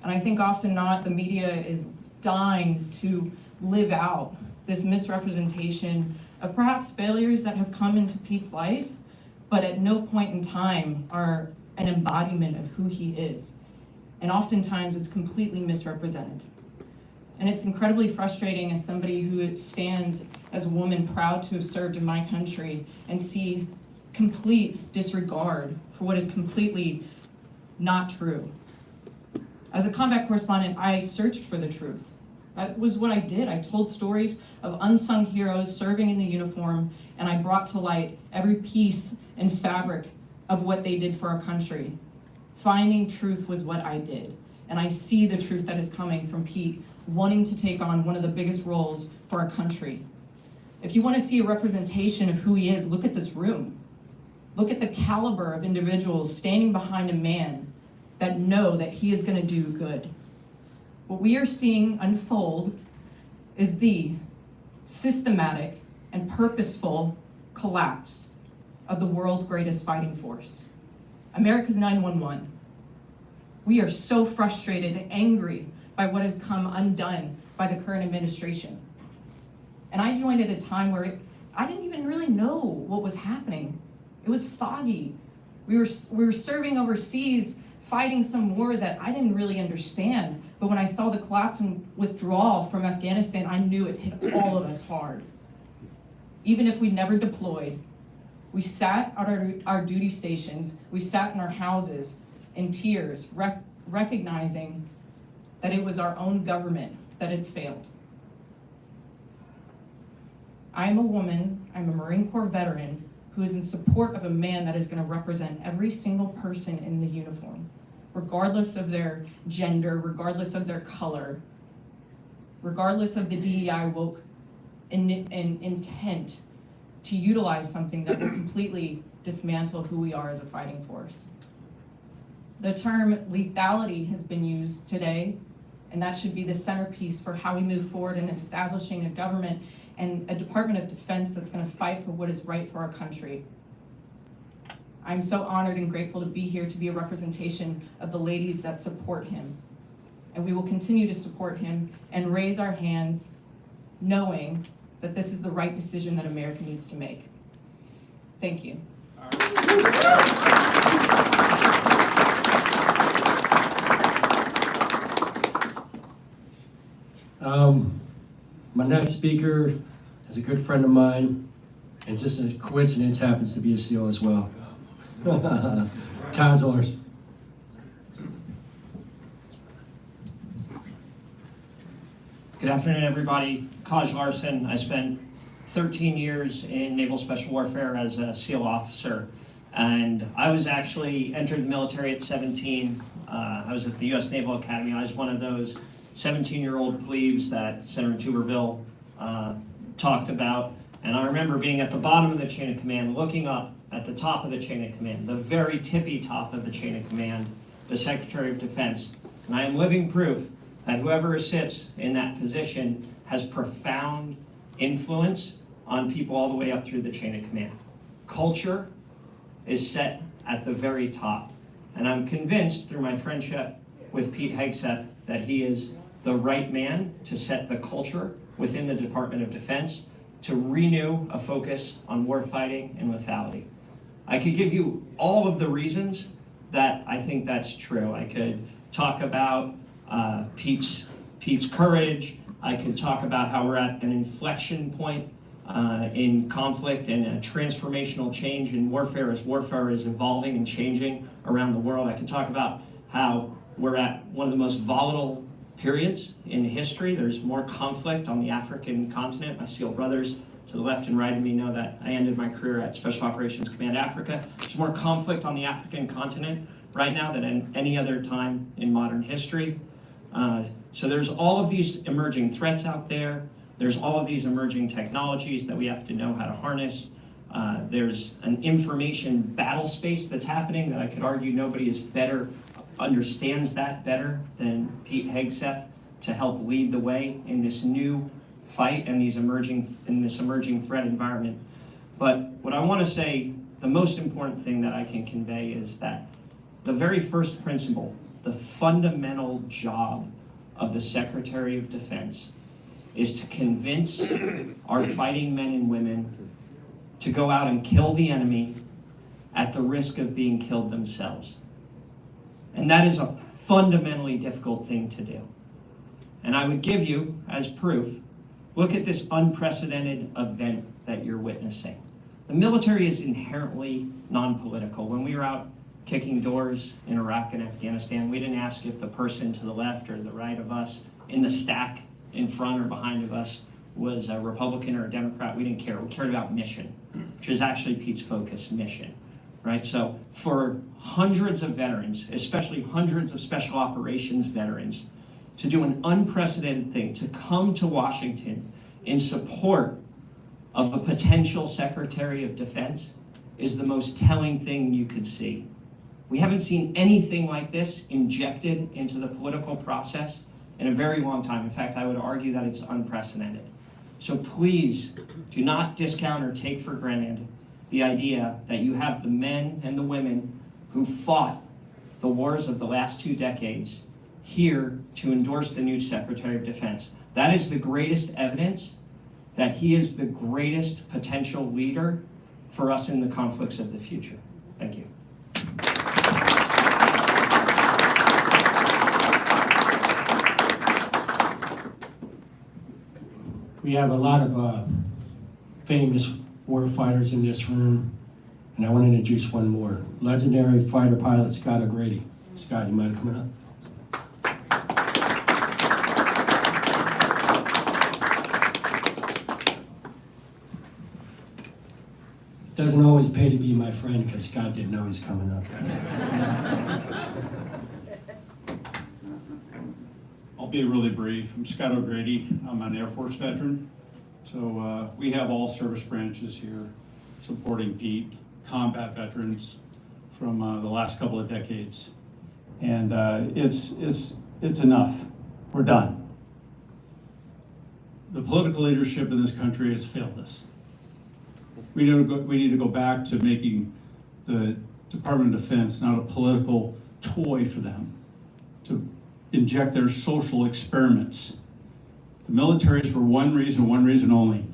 And I think often not, the media is dying to live out this misrepresentation of perhaps failures that have come into Pete's life, but at no point in time are an embodiment of who he is. And oftentimes it's completely misrepresented. And it's incredibly frustrating as somebody who stands as a woman proud to have served in my country and see complete disregard for what is completely not true. As a combat correspondent, I searched for the truth. That was what I did. I told stories of unsung heroes serving in the uniform, and I brought to light every piece and fabric of what they did for our country. Finding truth was what I did. And I see the truth that is coming from Pete wanting to take on one of the biggest roles for our country. If you want to see a representation of who he is, look at this room. Look at the caliber of individuals standing behind a man that know that he is going to do good. What we are seeing unfold is the systematic and purposeful collapse of the world's greatest fighting force, America's 911. We are so frustrated and angry by what has come undone by the current administration. And I joined at a time where I didn't even really know what was happening. It was foggy. We were serving overseas, fighting some war that I didn't really understand. But when I saw the collapse and withdrawal from Afghanistan, I knew it hit all of us hard. Even if we never deployed, we sat at our duty stations, we sat in our houses in tears, recognizing that it was our own government that had failed. I'm a woman, I'm a Marine Corps veteran who is in support of a man that is going to represent every single person in the uniform, regardless of their gender, regardless of their color, regardless of the DEI woke intent to utilize something that will completely dismantle who we are as a fighting force. The term lethality has been used today, and that should be the centerpiece for how we move forward in establishing a government and a Department of Defense that's going to fight for what is right for our country. I'm so honored and grateful to be here to be a representation of the ladies that support him. And we will continue to support him and raise our hands knowing that this is the right decision that America needs to make. Thank you. My next speaker is a good friend of mine, and just a coincidence happens to be a SEAL as well. Kaz Ors. Good afternoon, everybody. Kaj Larson. I spent 13 years in Naval Special Warfare as a SEAL officer, and I was actually entered the military at 17. I was at the U.S. Naval Academy. I was one of those 17-year-old plebes that Senator Tuberville talked about, and I remember being at the bottom of the chain of command, looking up at the top of the chain of command, the very tippy top of the chain of command, the Secretary of Defense. And I am living proof that whoever sits in that position has profound influence on people all the way up through the chain of command. Culture is set at the very top. And I'm convinced through my friendship with Pete Hegseth that he is the right man to set the culture within the Department of Defense to renew a focus on warfighting and lethality. I could give you all of the reasons that I think that's true. I could talk about Pete's courage. I could talk about how we're at an inflection point in conflict and a transformational change in warfare as warfare is evolving and changing around the world. I could talk about how we're at one of the most volatile periods in history. There's more conflict on the African continent. My SEAL brothers to the left and right of me know that I ended my career at Special Operations Command Africa. There's more conflict on the African continent right now than in any other time in modern history. So there's all of these emerging threats out there. There's all of these emerging technologies that we have to know how to harness. There's an information battle space that's happening that I could argue nobody is better, understands that better than Pete Hegseth to help lead the way in this new fight and this emerging threat environment. But what I want to say, the most important thing that I can convey is that the very first principle, the fundamental job of the Secretary of Defense is to convince our fighting men and women to go out and kill the enemy at the risk of being killed themselves. And that is a fundamentally difficult thing to do. And I would give you, as proof, look at this unprecedented event that you're witnessing. The military is inherently non-political. When we were out kicking doors in Iraq and Afghanistan, we didn't ask if the person to the left or the right of us in the stack in front or behind of us was a Republican or a Democrat. We didn't care. We cared about mission, which is actually Pete's focus, mission, right? So for hundreds of veterans, especially hundreds of special operations veterans, to do an unprecedented thing, to come to Washington in support of a potential Secretary of Defense is the most telling thing you could see. We haven't seen anything like this injected into the political process in a very long time. In fact, I would argue that it's unprecedented. So please do not discount or take for granted the idea that you have the men and the women who fought the wars of the last 2 decades here to endorse the new Secretary of Defense. That is the greatest evidence that he is the greatest potential leader for us in the conflicts of the future. Thank you. We have a lot of famous war fighters in this room, and I want to introduce one more. Legendary fighter pilot Scott O'Grady. Scott, you mind coming up? Doesn't always pay to be my friend because Scott didn't know he's coming up. I'll be really brief. I'm Scott O'Grady. I'm an Air Force veteran. So we have all service branches here supporting Pete, combat veterans from the last couple of decades. And it's enough. We're done. The political leadership in this country has failed us. We need to go back to making the Department of Defense not a political toy for them to inject their social experiments. The military is for one reason only,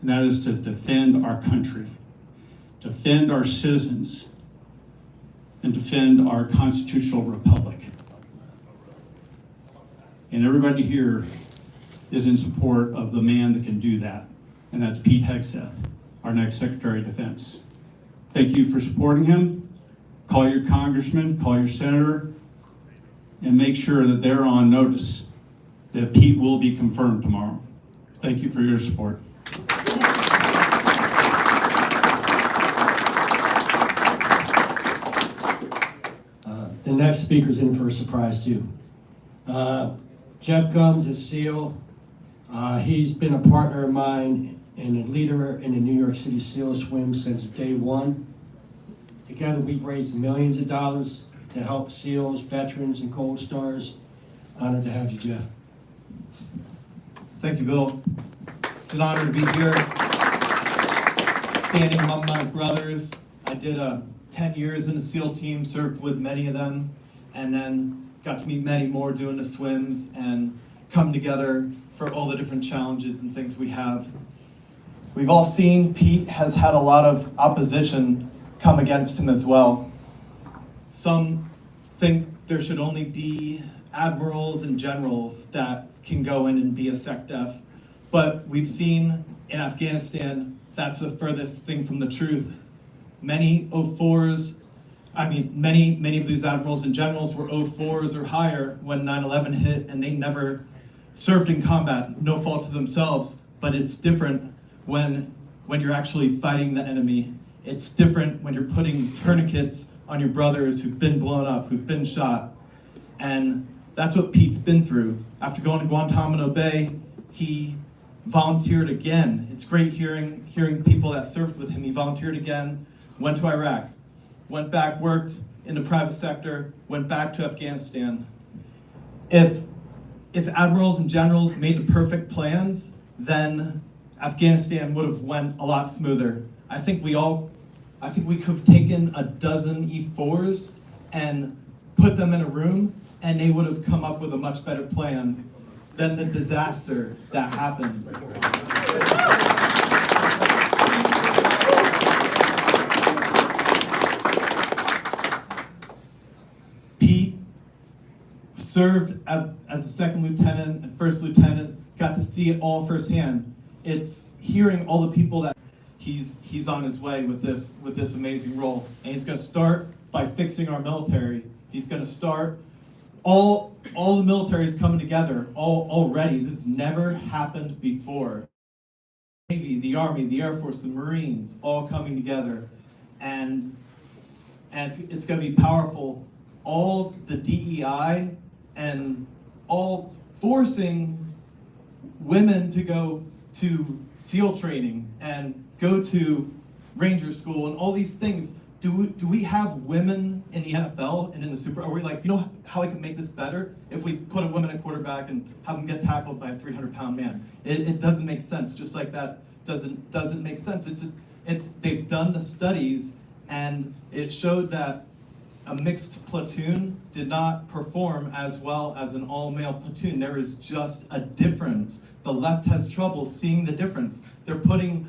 and that is to defend our country, defend our citizens, and defend our constitutional republic. And everybody here is in support of the man that can do that, and that's Pete Hegseth, our next Secretary of Defense. Thank you for supporting him. Call your congressman, call your senator, and make sure that they're on notice that Pete will be confirmed tomorrow. Thank you for your support. The next speaker's in for a surprise too. Jeff Gumbs is SEAL. He's been a partner of mine and a leader in the New York City SEAL Swim since day one. Together we've raised millions of dollars to help SEALs, veterans, and Gold Stars. Honored to have you, Jeff. Thank you, Bill. It's an honor to be here, standing among my brothers. I did 10 years in the SEAL team, served with many of them, and then got to meet many more doing the swims and come together for all the different challenges and things we have. We've all seen Pete has had a lot of opposition come against him as well. Some think there should only be admirals and generals that can go in and be a SecDef, but we've seen in Afghanistan that's the furthest thing from the truth. Many O4s, many of these admirals and generals were O4s or higher when 9/11 hit, and they never served in combat, no fault to themselves. But it's different when you're actually fighting the enemy. It's different when you're putting tourniquets on your brothers who've been blown up, who've been shot. And that's what Pete's been through. After going to Guantanamo Bay, he volunteered again. It's great hearing people that served with him. He volunteered again, went to Iraq, went back, worked in the private sector, went back to Afghanistan. If admirals and generals made the perfect plans, then Afghanistan would have went a lot smoother. I think we could have taken a dozen E4s and put them in a room, and they would have come up with a much better plan than the disaster that happened. 1 served as a second lieutenant and first lieutenant, got to see it all firsthand. It's hearing all the people that he's on his way with this amazing role. And he's gonna start by fixing our military. He's gonna start all the military is coming together already. This has never happened before. The Navy, the Army, the Air Force, the Marines, all coming together. And it's gonna be powerful. All the DEI and all forcing women to go to SEAL training and go to Ranger school and all these things. Do we have women in the NFL and in the Super? Are we like, you know how I can make this better? If we put a woman at quarterback and have them get tackled by a 300-pound man, it doesn't make sense. Just like that doesn't make sense. They've done the studies and it showed that a mixed platoon did not perform as well as an all-male platoon. There is just a difference. The left has trouble seeing the difference. They're putting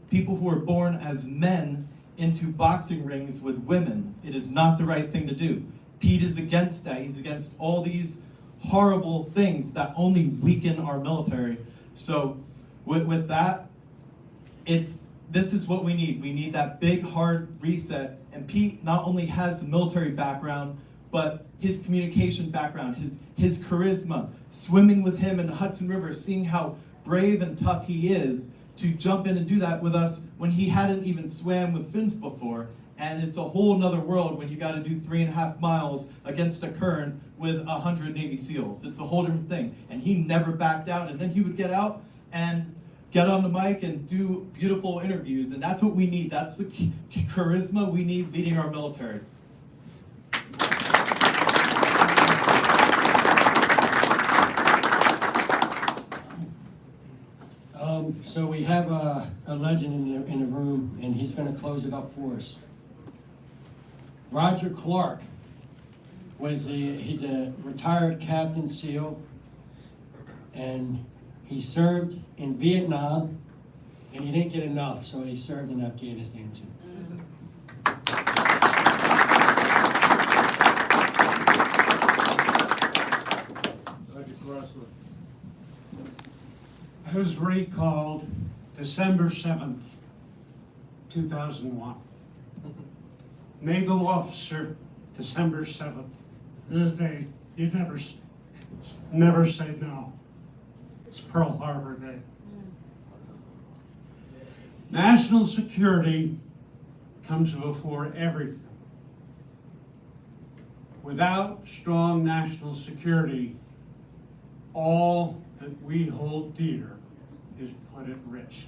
people who are born as men into boxing rings with women. It is not the right thing to do. Pete is against that. He's against all these horrible things that only weaken our military. So with that, this is what we need. We need that big, hard reset. And Pete not only has the military background, but his communication background, his charisma, swimming with him in the Hudson River, seeing how brave and tough he is to jump in and do that with us when he hadn't even swam with fins before. And it's a whole nother world when you got to do 3.5 miles against a current with 100 Navy SEALs. It's a whole different thing. And he never backed down. And then he would get out and get on the mic and do beautiful interviews. And that's what we need. That's the charisma we need leading our military. So we have a legend in the room, and he's going to close it up for us. Roger Clark he's a retired Captain SEAL, and he served in Vietnam, and he didn't get enough, so he served in Afghanistan too. I was recalled December 7th, 2001. Naval officer, December 7th. This is a day you never say no. It's Pearl Harbor Day. National security comes before everything. Without strong national security, all that we hold dear is put at risk.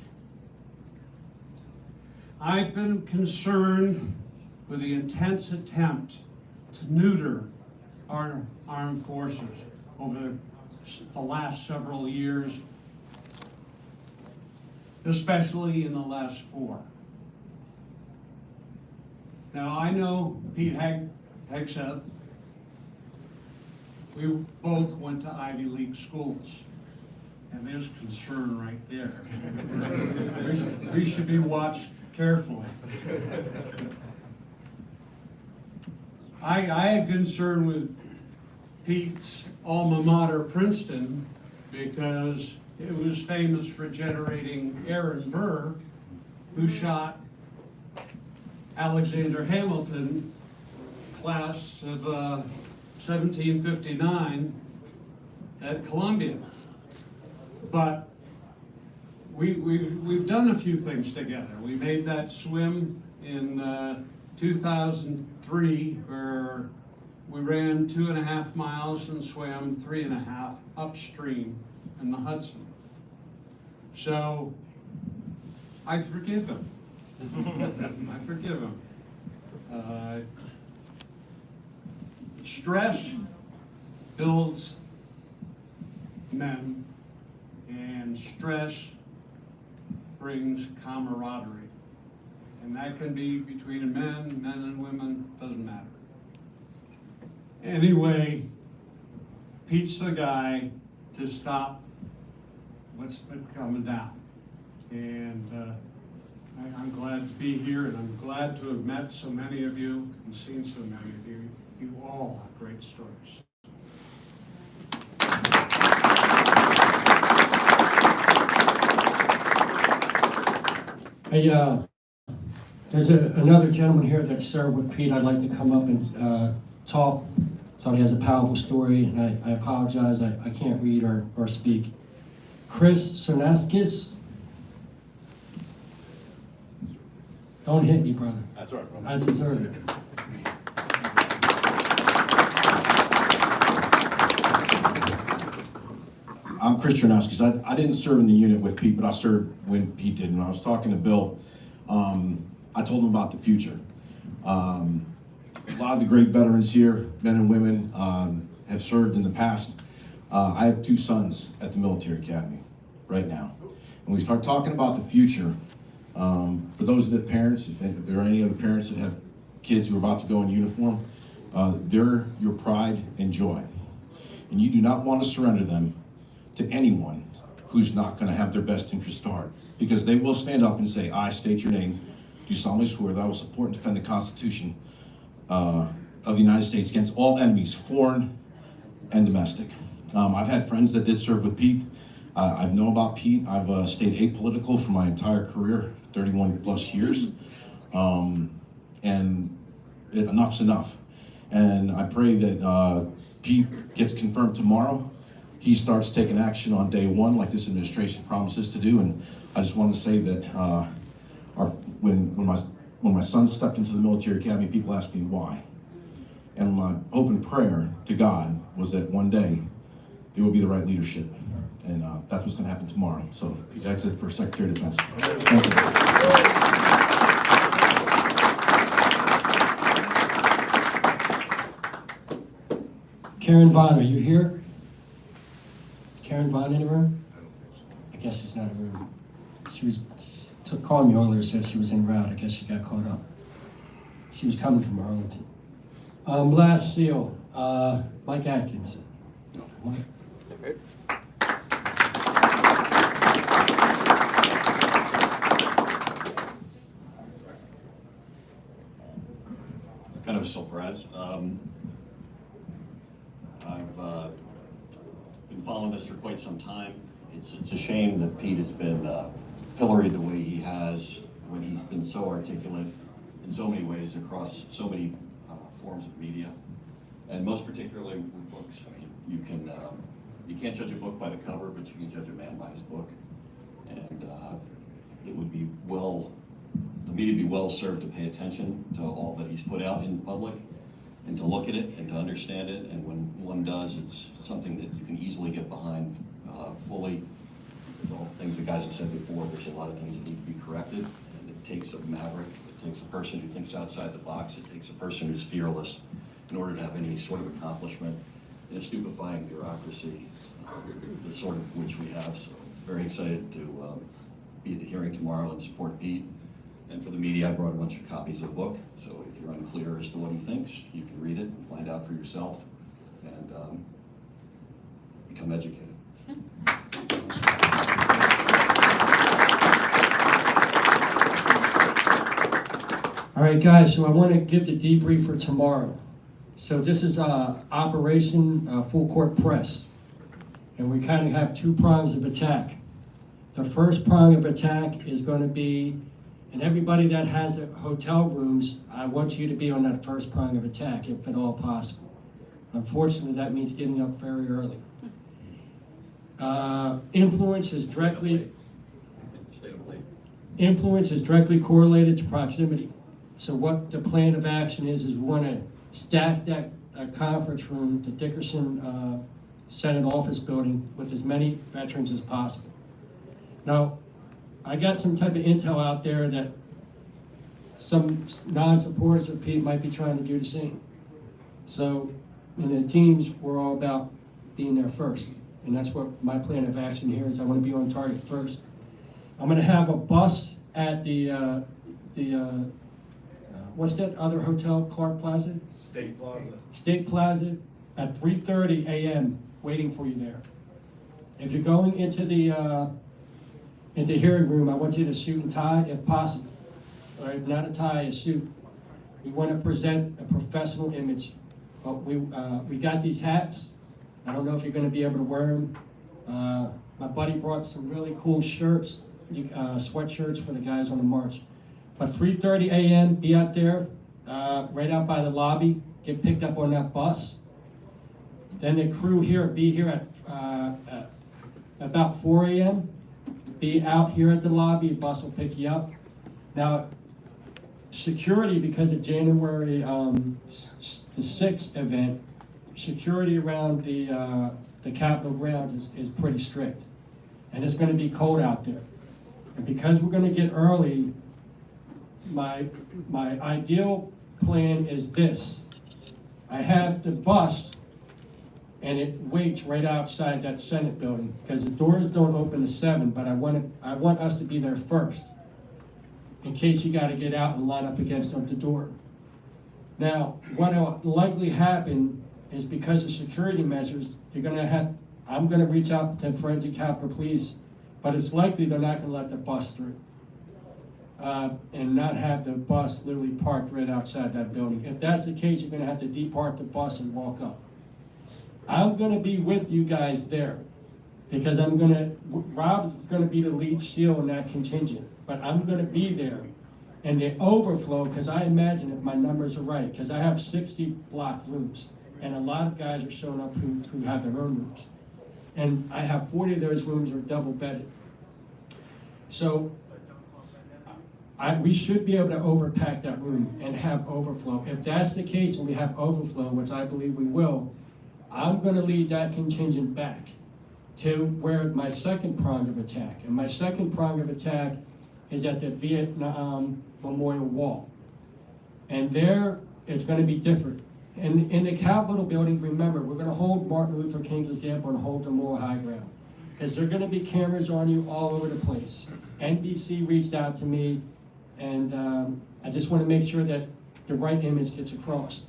I've been concerned with the intense attempt to neuter our armed forces over the last several years, especially in the last 4. Now, I know Pete Hegseth. We both went to Ivy League schools. And there's concern right there. We should be watched carefully. I had concern with Pete's alma mater, Princeton, because it was famous for generating Aaron Burr, who shot Alexander Hamilton, class of 1759 at Columbia. But we've done a few things together. We made that swim in 2003 where we ran 2.5 miles and swam 3.5 upstream in the Hudson. So I forgive him. I forgive him. Stress builds men, and stress brings camaraderie. And that can be between men and women, doesn't matter. Anyway, Pete's the guy to stop what's been coming down. And I'm glad to be here, and I'm glad to have met so many of you and seen so many of you. You all have great stories. Hey, there's another gentleman here that served with Pete. I'd like to come up and talk. Thought he has a powerful story, and I apologize. I can't read or speak. Chris Sonaskis. Don't hit me, brother. That's right, brother. I deserve it. I'm Chris Chernowskis. I didn't serve in the unit with Pete, but I served when Pete did. When I was talking to Bill, I told him about the future. A lot of the great veterans here, men and women, have served in the past. I have 2 sons at the military academy right now. And we start talking about the future. For those of the parents, if there are any other parents that have kids who are about to go in uniform, they're your pride and joy. And you do not want to surrender them to anyone who's not going to have their best interest at heart. Because they will stand up and say, I state your name, do solemnly swear that I will support and defend the Constitution of the United States against all enemies, foreign and domestic. I've had friends that did serve with Pete. I've known about Pete. I've stayed apolitical for my entire career, 31 plus years. Enough's enough. And I pray that Pete gets confirmed tomorrow. He starts taking action on day 1, like this administration promises to do. And I just want to say that when my son stepped into the military academy, people asked me why. And my hope and prayer to God was that one day there will be the right leadership. And that's what's going to happen tomorrow. So, Pete Hegseth for Secretary of Defense. Thank you. Karen Vaughn, are you here? Is Karen Vaughn in the room? I guess she's not in the room. She was calling me earlier, said she was en route. I guess she got caught up. She was coming from Arlington. Last seal, Mike Atkinson. Mike. Kind of a surprise. I've been following this for quite some time. It's a shame that Pete has been pilloried the way he has when he's been so articulate in so many ways across so many forms of media, and most particularly with books. I mean, you can't judge a book by the cover, but you can judge a man by his book. And it would be the media would be well served to pay attention to all that he's put out in public, and to look at it and to understand it. And when one does, it's something that you can easily get behind fully. With all the things the guys have said before, there's a lot of things that need to be corrected, and it takes a maverick, it takes a person who thinks outside the box, it takes a person who's fearless in order to have any sort of accomplishment in a stupefying bureaucracy, the sort of which we have. So very excited to be at the hearing tomorrow and support Pete. And for the media, I brought a bunch of copies of the book, so if you're unclear as to what he thinks, you can read it and find out for yourself, and become educated. All right, guys, so I want to give the debrief for tomorrow. So this is Operation Full Court Press, and we kind of have 2 prongs of attack. The first prong of attack is going to be, and everybody that has hotel rooms, I want you to be on that first prong of attack, if at all possible. Unfortunately, that means getting up very early. Influence is directly correlated to proximity. So what the plan of action is we want to staff that conference room, the Dickerson Senate office building, with as many veterans as possible. Now, I got some type of intel out there that some non-supporters of Pete might be trying to do the same. So in the teams, we're all about being there first. And that's what my plan of action here is. I want to be on target first. I'm going to have a bus at the what's that other hotel, Clark Plaza? State Plaza. State Plaza at 3:30 a.m. waiting for you there. If you're going into the hearing room, I want you to suit and tie if possible. All right, not a tie, a suit. We want to present a professional image. But we got these hats. I don't know if you're going to be able to wear them. My buddy brought some really cool shirts. sweatshirts for the guys on the march. But 3:30 a.m., be out there, right out by the lobby, get picked up on that bus. Then the crew here, be here at about 4 a.m., be out here at the lobby, the bus will pick you up. Now, security, because of January the 6th event, security around the Capitol grounds is pretty strict. And it's gonna be cold out there. And because we're gonna get early, my ideal plan is this. I have the bus and it waits right outside that Senate building, because the doors don't open at 7, but I want us to be there first, in case you gotta get out and line up against the door. Now, what will likely happen is, because of security measures, I'm gonna reach out to Forensic Capitol Police, but it's likely they're not gonna let the bus through. And not have the bus literally parked right outside that building. If that's the case, you're gonna have to depart the bus and walk up. I'm gonna be with you guys there, because Rob's gonna be the lead SEAL in that contingent, but I'm gonna be there. And the overflow, because I imagine, if my numbers are right, because I have 60 block rooms, and a lot of guys are showing up who have their own rooms. And I have 40 of those rooms are double bedded. So we should be able to overpack that room and have overflow. If that's the case and we have overflow, which I believe we will, I'm gonna lead that contingent back to where my second prong of attack. And my second prong of attack is at the Vietnam Memorial Wall. And there, it's gonna be different. In the Capitol building, remember, we're gonna hold Martin Luther King's example and hold the moral high ground. Because there are gonna be cameras on you all over the place. NBC reached out to me, and I just wanna make sure that the right image gets across.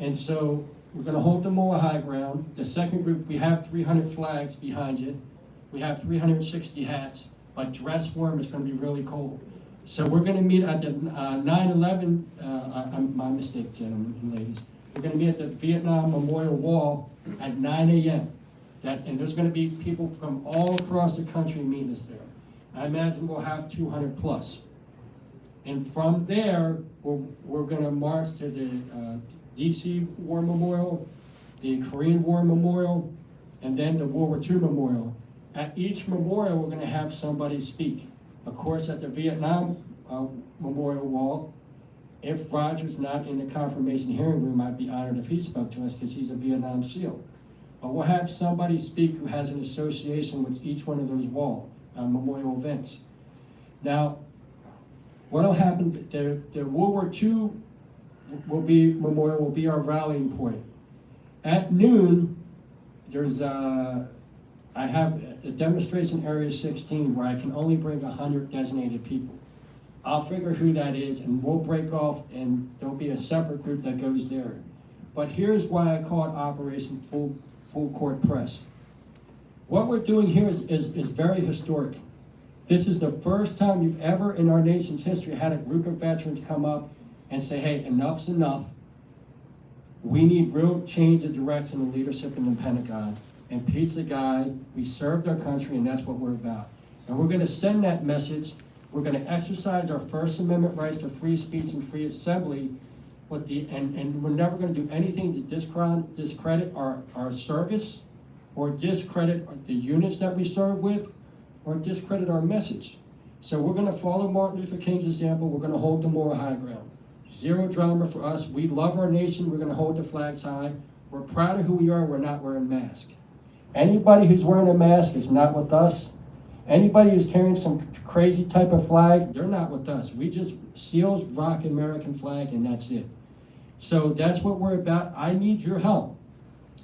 And so, we're gonna hold the moral high ground. The second group, we have 300 flags behind you. We have 360 hats, but dress warm, is gonna be really cold. So we're gonna meet at the 9/11, my mistake, gentlemen and ladies. We're gonna meet at the Vietnam Memorial Wall at 9 a.m. And there's gonna be people from all across the country meeting us there. I imagine we'll have 200 plus. And from there, we're gonna march to the DC War Memorial, the Korean War Memorial, and then the World War II Memorial. At each memorial, we're gonna have somebody speak. Of course, at the Vietnam Memorial Wall, if Roger's not in the confirmation hearing room, I'd be honored if he spoke to us, because he's a Vietnam SEAL. But we'll have somebody speak who has an association with each one of those memorial events. Now, what'll happen, the World War II memorial will be our rallying point. At noon, I have a demonstration area 16 where I can only bring 100 designated people. I'll figure who that is, and we'll break off, and there'll be a separate group that goes there. But here's why I call it Operation Full Court Press. What we're doing here is very historic. This is the first time you've ever in our nation's history had a group of veterans come up and say, hey, enough's enough. We need real change of direction and leadership in the Pentagon. And Pete's the guy. We served our country, and that's what we're about. And we're gonna send that message. We're gonna exercise our First Amendment rights to free speech and free assembly, and we're never gonna do anything to discredit our service, or discredit the units that we serve with, or discredit our message. So we're gonna follow Martin Luther King's example. We're gonna hold the moral high ground. Zero drama for us. We love our nation. We're gonna hold the flags high. We're proud of who we are. We're not wearing masks. Anybody who's wearing a mask is not with us. Anybody who's carrying some crazy type of flag, they're not with us. We just SEALs rock American flag, and that's it. So that's what we're about. I need your help.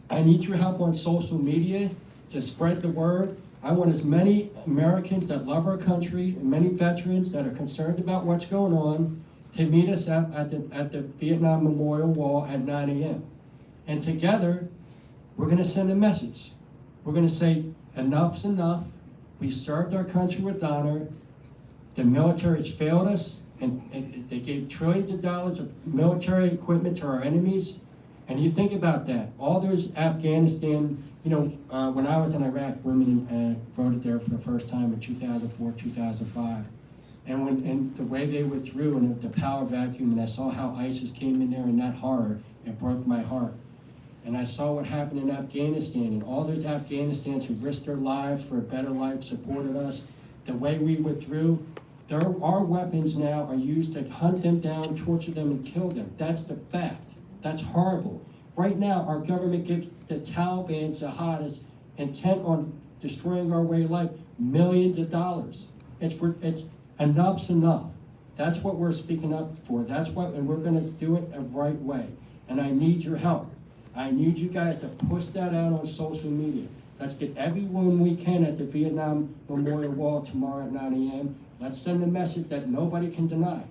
I need your help on social media to spread the word. I want as many Americans that love our country, and many veterans that are concerned about what's going on, to meet us at the Vietnam Memorial Wall at 9 a.m. And together, we're gonna send a message. We're gonna say, enough's enough. We served our country with honor. The military's failed us, and they gave trillions of dollars of military equipment to our enemies, And you think about that, all those Afghanistan, when I was in Iraq, women voted there for the first time in 2004, 2005. And the way they withdrew and the power vacuum, and I saw how ISIS came in there and that horror, it broke my heart. And I saw what happened in Afghanistan, and all those Afghanistans who risked their lives for a better life supported us. The way we withdrew, our weapons now are used to hunt them down, torture them, and kill them. That's the fact. That's horrible. Right now, our government gives the Taliban jihadists intent on destroying our way of life millions of dollars. Enough's enough. That's what we're speaking up for. And we're going to do it the right way. And I need your help. I need you guys to push that out on social media. Let's get everyone we can at the Vietnam Memorial Wall tomorrow at 9 a.m. Let's send a message that nobody can deny.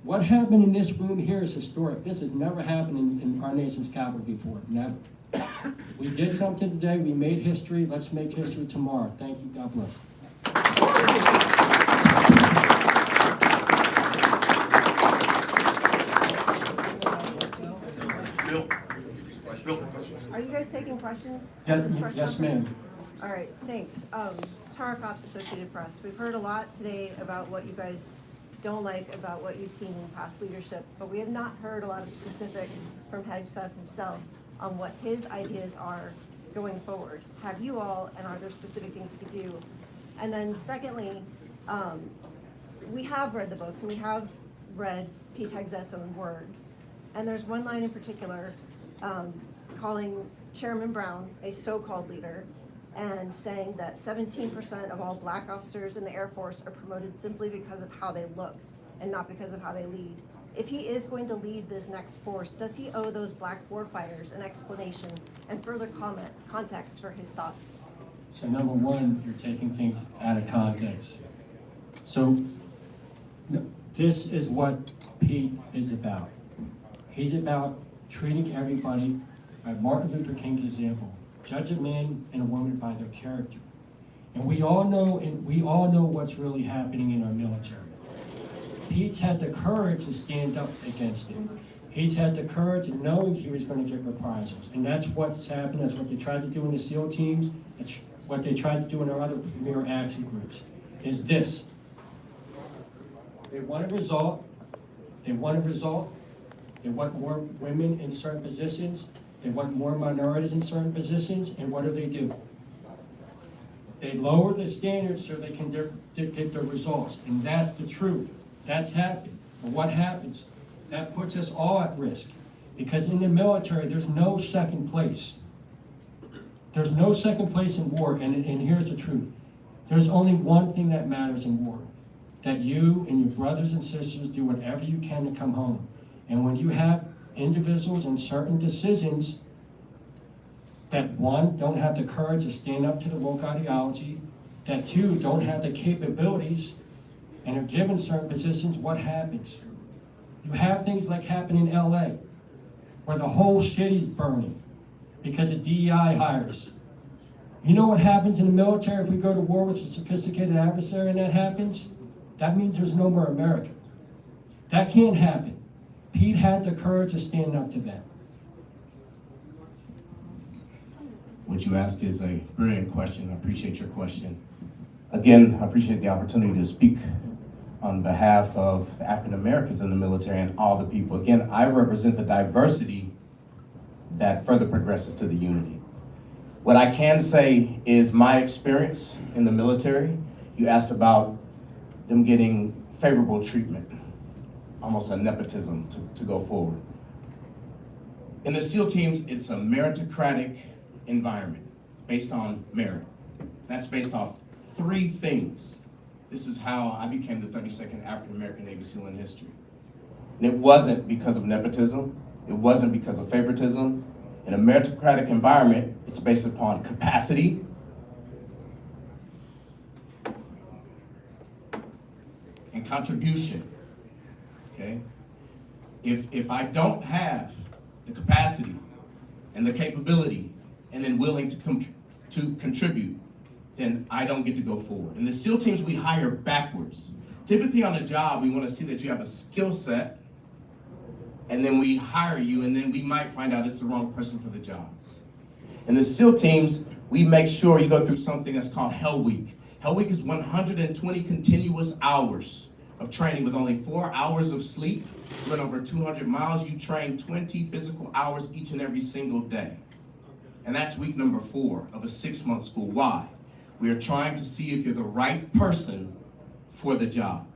What happened in this room here is historic. This has never happened in our nation's capital before, never. We did something today, we made history, let's make history tomorrow. Thank you, God bless. Are you guys taking questions? Yes, ma'am. All right, thanks. Tara Kopp, Associated Press. We've heard a lot today about what you guys don't like about what you've seen in past leadership, but we have not heard a lot of specifics from Hegseth himself on what his ideas are going forward. Have you all, and are there specific things you could do? And then secondly, we have read the books and we have read Pete Hegseth's own words. And there's one line in particular calling Chairman Brown a so-called leader and saying that 17% of all black officers in the Air Force are promoted simply because of how they look and not because of how they lead. If he is going to lead this next force, does he owe those black warfighters an explanation and further context for his thoughts? So number one, you're taking things out of context. So this is what Pete is about. He's about treating everybody by Martin Luther King's example. Judge a man and a woman by their character. And we all know what's really happening in our military. Pete's had the courage to stand up against it. He's had the courage of knowing he was going to get reprisals. And that's what's happened. That's what they tried to do in the SEAL teams. That's what they tried to do in our other premier action groups, is this. They want a result. They want a result. They want more women in certain positions. They want more minorities in certain positions. And what do? They lower the standards so they can get the results. And that's the truth. That's happened. But what happens? That puts us all at risk. Because in the military, there's no second place. There's no second place in war. And here's the truth. There's only one thing that matters in war. That you and your brothers and sisters do whatever you can to come home. And when you have individuals in certain decisions that, one, don't have the courage to stand up to the woke ideology, that, two, don't have the capabilities and are given certain positions, what happens? You have things like happen in LA, where the whole city's burning because of DEI hires. You know what happens in the military if we go to war with a sophisticated adversary and that happens? That means there's no more America. That can't happen. Pete had the courage to stand up to that. What you ask is a brilliant question. I appreciate your question. Again, I appreciate the opportunity to speak on behalf of the African Americans in the military and all the people. Again, I represent the diversity that further progresses to the unity. What I can say is my experience in the military. You asked about them getting favorable treatment, almost a nepotism to go forward. In the SEAL teams, it's a meritocratic environment based on merit. That's based off three things. This is how I became the 32nd African American Navy SEAL in history. And it wasn't because of nepotism. It wasn't because of favoritism. In a meritocratic environment, it's based upon capacity, and contribution. Okay? If I don't have the capacity and the capability and then willing to contribute, then I don't get to go forward. In the SEAL teams, we hire backwards. Typically on a job, we want to see that you have a skill set and then we hire you, and then we might find out it's the wrong person for the job. In the SEAL teams, we make sure you go through something that's called Hell Week. Hell Week is 120 continuous hours of training with only 4 hours of sleep. You run over 200 miles, you train 20 physical hours each and every single day. And that's week number 4 of a 6-month school. Why? We are trying to see if you're the right person for the job.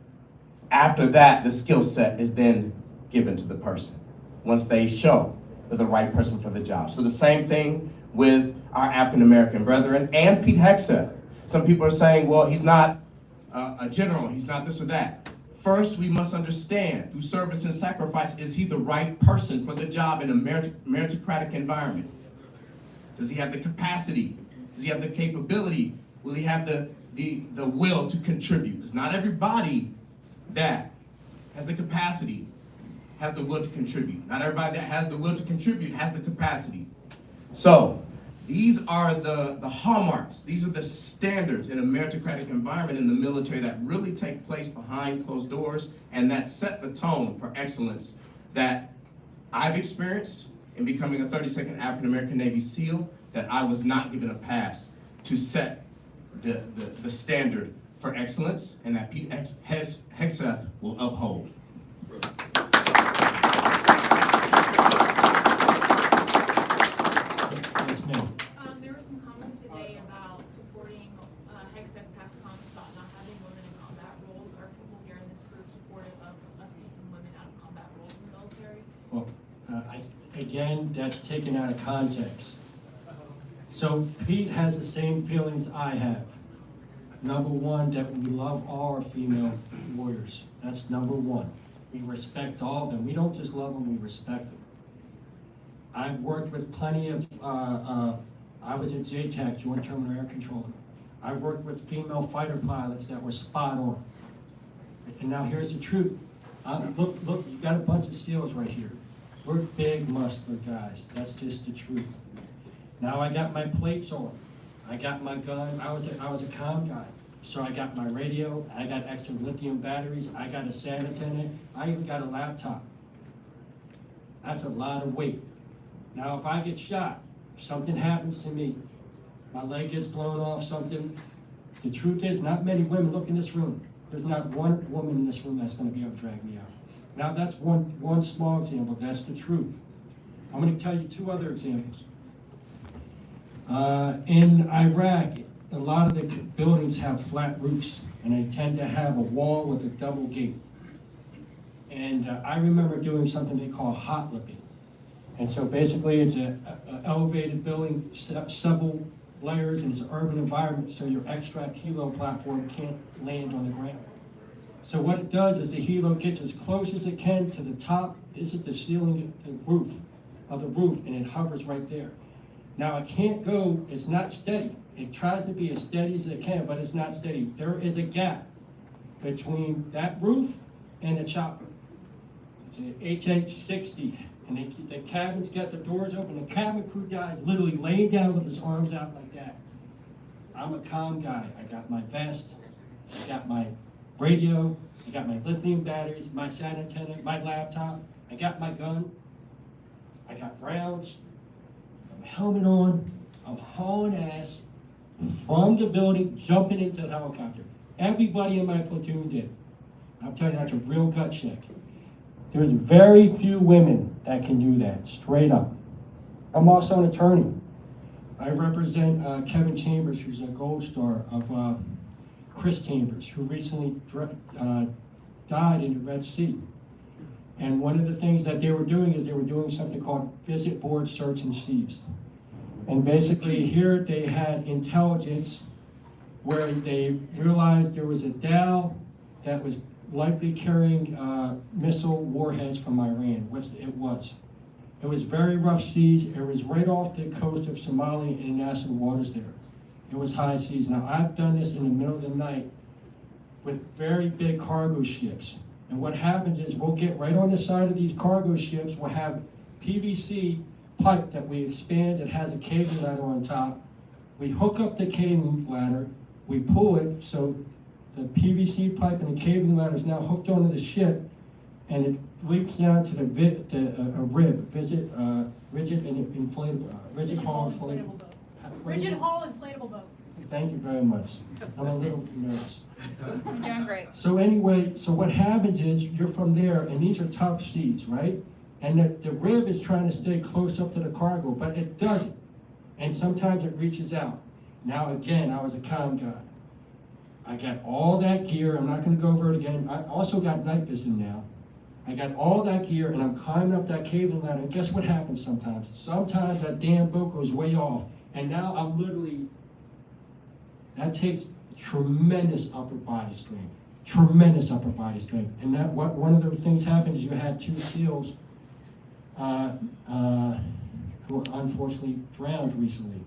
After that, the skill set is then given to the person once they show they're the right person for the job. So the same thing with our African-American brethren and Pete Hegseth. Some people are saying, well, he's not a general, he's not this or that. First, we must understand, through service and sacrifice, is he the right person for the job in a meritocratic environment? Does he have the capacity? Does he have the capability? Will he have the will to contribute? Because not everybody that has the capacity has the will to contribute. Not everybody that has the will to contribute has the capacity. So these are the hallmarks. These are the standards in a meritocratic environment in the military that really take place behind closed doors and that set the tone for excellence that I've experienced in becoming a 32nd African American Navy SEAL, that I was not given a pass to set the standard for excellence, and that Pete Hegseth will uphold. Yes, ma'am. There were some comments today about supporting Hegseth's past comments about not having women in combat roles. Are people here in this group supportive of taking women out of combat roles in the military? Well, again, that's taken out of context. So Pete has the same feelings I have. Number one, that we love all our female warriors. That's number one. We respect all of them. We don't just love them, we respect them. I've worked with plenty of, I was at JTAC, Joint Terminal Air Controller. I worked with female fighter pilots that were spot on. And now here's the truth. Look, you got a bunch of SEALs right here. We're big, muscular guys. That's just the truth. Now I got my plates on. I got my gun. I was a comm guy. So I got my radio. I got extra lithium batteries. I got a SAT antenna. I even got a laptop. That's a lot of weight. Now if I get shot, if something happens to me, my leg gets blown off, something, the truth is not many women look in this room. There's not one woman in this room that's going to be able to drag me out. Now that's one small example. That's the truth. I'm going to tell you 2 other examples. In Iraq, a lot of the buildings have flat roofs, and they tend to have a wall with a double gate. And I remember doing something they call hot lipping. And so basically it's an elevated building, several layers, and it's an urban environment, so your extract helo platform can't land on the ground. So what it does is the helo gets as close as it can to the top. This is the ceiling, the roof of the roof, and it hovers right there. Now it can't go, it's not steady. It tries to be as steady as it can, but it's not steady. There is a gap between that roof and the chopper. It's an HH-60, and the cabin's got the doors open. The cabin crew guy is literally laying down with his arms out like that. I'm a comm guy. I got my vest, I got my radio, I got my lithium batteries, my SAT antenna, my laptop, I got my gun, I got rounds, helmet on, I'm hauling ass from the building, jumping into the helicopter. Everybody in my platoon did. I'm telling you, that's a real gut check. There's very few women that can do that, straight up. I'm also an attorney. I represent Kevin Chambers, who's a gold star of Chris Chambers, who recently died in the Red Sea. And one of the things that they were doing is they were doing something called visit board search and seize. And basically here they had intelligence where they realized there was a dhow that was likely carrying missile warheads from Iran. It was very rough seas. It was right off the coast of Somalia in NASA waters there. It was high seas. Now I've done this in the middle of the night with very big cargo ships. And what happens is we'll get right on the side of these cargo ships. We'll have PVC pipe that we expand. It has a cable ladder on top. We hook up the cable ladder. We pull it so the PVC pipe and the cable ladder is now hooked onto the ship. and it leaks down to the rib, rigid and inflatable, rigid hull inflatable. Rigid hull inflatable boat. Thank you very much. I'm a little nervous. You're doing great. So anyway, so what happens is you're from there, and these are tough seas, right? And the rib is trying to stay close up to the cargo, but it doesn't. And sometimes it reaches out. Now again, I was a comm guy. I got all that gear. I'm not going to go over it again. I also got night vision now. I got all that gear, and I'm climbing up that cable ladder. And guess what happens sometimes? Sometimes that damn boat goes way off, and now I'm literally. That takes tremendous upper body strength. Tremendous upper body strength. And that one of the things happens. You had 2 SEALs who unfortunately drowned recently.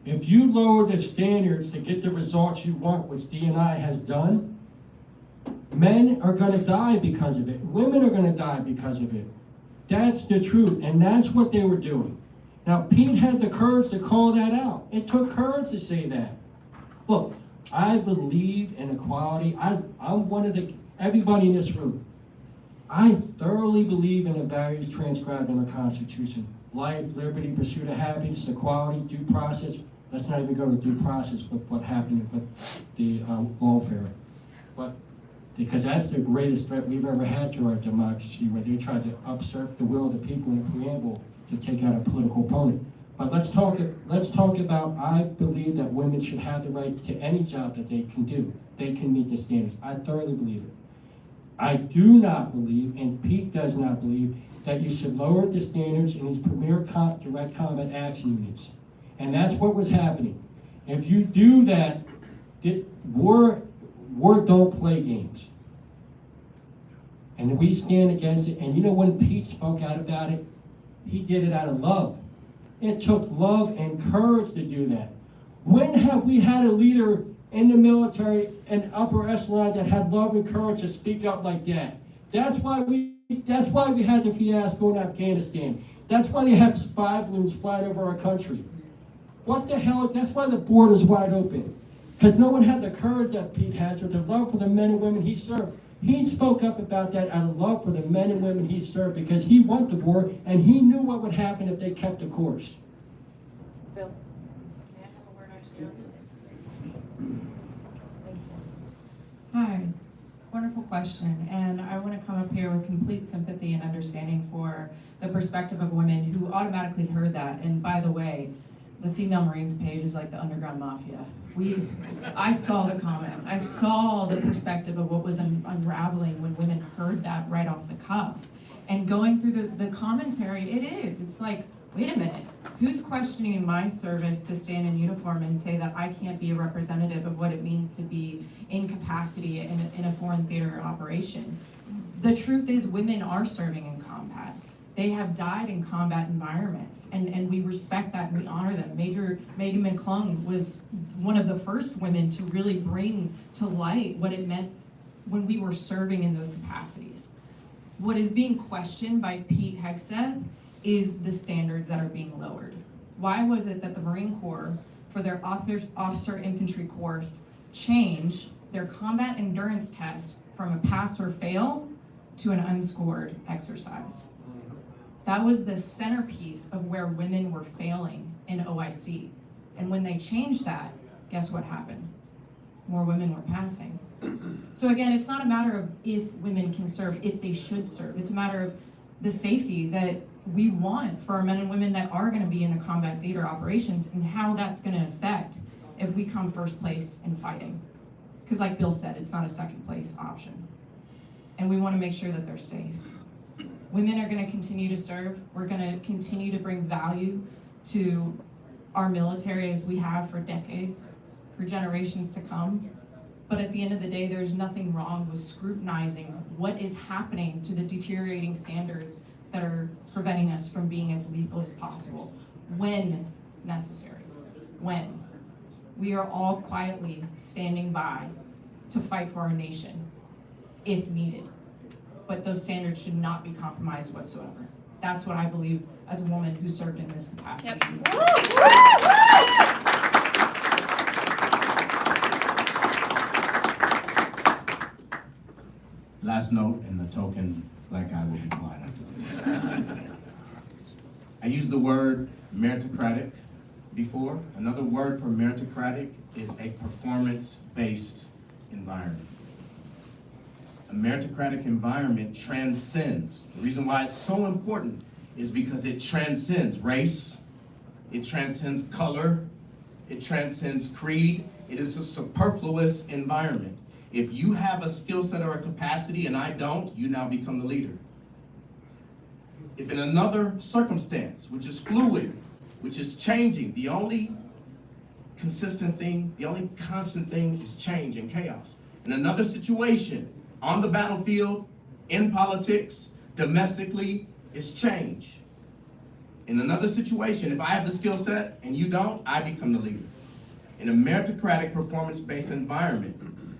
If you lower the standards to get the results you want, which D&I has done, men are going to die because of it. Women are going to die because of it. That's the truth, and that's what they were doing. Now, Pete had the courage to call that out. It took courage to say that. Look, I believe in equality. I'm one of everybody in this room. I thoroughly believe in the values transcribed in the Constitution. Life, liberty, pursuit of happiness, equality, due process. Let's not even go to due process with what happened with the lawfare. But because that's the greatest threat we've ever had to our democracy, where they tried to usurp the will of the people in the preamble to take out a political opponent. But let's talk about, I believe that women should have the right to any job that they can do. They can meet the standards. I thoroughly believe it. I do not believe, and Pete does not believe, that you should lower the standards in these premier direct combat action units. And that's what was happening. If you do that, war don't play games. And we stand against it. And you know when Pete spoke out about it, he did it out of love. It took love and courage to do that. When have we had a leader in the military and upper echelon that had love and courage to speak up like that? That's why we had the fiasco in Afghanistan. That's why they have spy balloons flying over our country. What the hell? That's why the border's wide open. Because no one had the courage that Pete has, or the love for the men and women he served. He spoke up about that out of love for the men and women he served, because he won the war and he knew what would happen if they kept the course. Bill, may I have a word or two? Hi, wonderful question. And I want to come up here with complete sympathy and understanding for the perspective of women who automatically heard that. And by the way, the female Marines page is like the underground mafia. I saw the comments. I saw the perspective of what was unraveling when women heard that right off the cuff. And going through the commentary, it's like, wait a minute, who's questioning my service to stand in uniform and say that I can't be a representative of what it means to be in capacity in a foreign theater operation? The truth is, women are serving in combat. They have died in combat environments, and we respect that and we honor them. Major Megan McClung was one of the first women to really bring to light what it meant when we were serving in those capacities. What is being questioned by Pete Hegseth is the standards that are being lowered. Why was it that the Marine Corps, for their officer infantry course, changed their combat endurance test from a pass or fail to an unscored exercise? That was the centerpiece of where women were failing in OIC. And when they changed that, guess what happened? More women were passing. So again, it's not a matter of if women can serve, if they should serve. It's a matter of the safety that we want for our men and women that are going to be in the combat theater operations, and how that's going to affect if we come first place in fighting. Because like Bill said, it's not a second place option. And we want to make sure that they're safe. Women are going to continue to serve. We're going to continue to bring value to our military as we have for decades, for generations to come. But at the end of the day, there's nothing wrong with scrutinizing what is happening to the deteriorating standards that are preventing us from being as lethal as possible, when necessary. When. We are all quietly standing by to fight for our nation, if needed. But those standards should not be compromised whatsoever. That's what I believe as a woman who served in this capacity. Last note, and the token black guy will be quiet after this. I used the word meritocratic before. Another word for meritocratic is a performance-based environment. A meritocratic environment transcends. The reason why it's so important is because it transcends race, it transcends color, it transcends creed. It is a superfluous environment. If you have a skill set or a capacity and I don't, you now become the leader. If in another circumstance, which is fluid, which is changing, the only consistent thing, the only constant thing is change and chaos. In another situation, on the battlefield, in politics, domestically, is change. In another situation, if I have the skill set and you don't, I become the leader. In a meritocratic performance-based environment,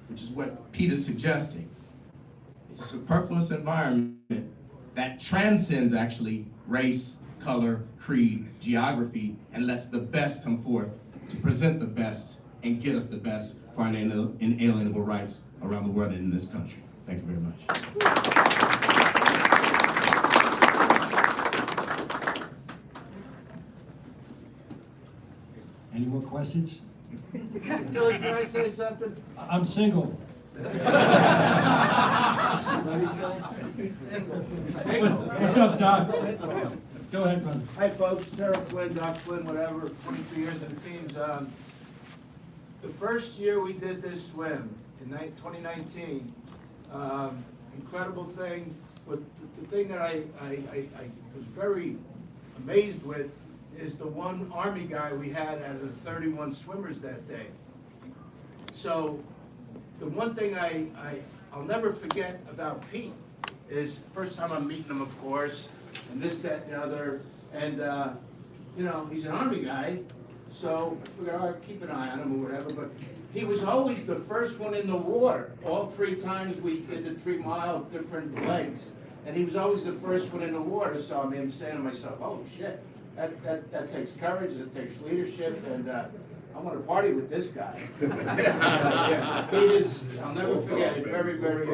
which is what Pete is suggesting, it's a superfluous environment that transcends actually race, color, creed, geography, and lets the best come forth to present the best and get us the best for our inalienable rights around the world and in this country. Thank you very much. Any more questions? Billy, can I say something? I'm single. What do you say? He's single. What's up, Doc? Go ahead, brother. Hi, folks. Terrell Flynn, Doc Flynn, whatever, 22 years in the teams. The first year we did this swim, in 2019, incredible thing. But the thing that I was very amazed with is the one Army guy we had out of the 31 swimmers that day. So the one thing I'll never forget about Pete is the first time I'm meeting him, of course, and this, that, and the other, and you know, he's an Army guy, so I figured I'd keep an eye on him or whatever, but he was always the first one in the water. All 3 times we did the 3 mile different legs, and he was always the first one in the water, so I mean, I'm saying to myself, holy shit, that takes courage, it takes leadership, and I want to party with this guy. Yeah, Pete is, I'll never forget it, very, very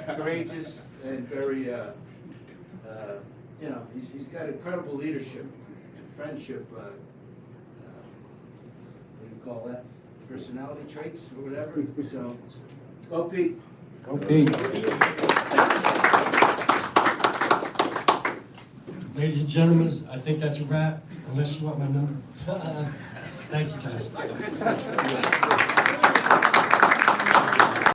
courageous and very, you know, he's got incredible leadership and friendship, what do you call that? Personality traits or whatever, so, go Pete. Go Pete. Ladies and gentlemen, I think that's a wrap, unless you want my number. Thank you, guys.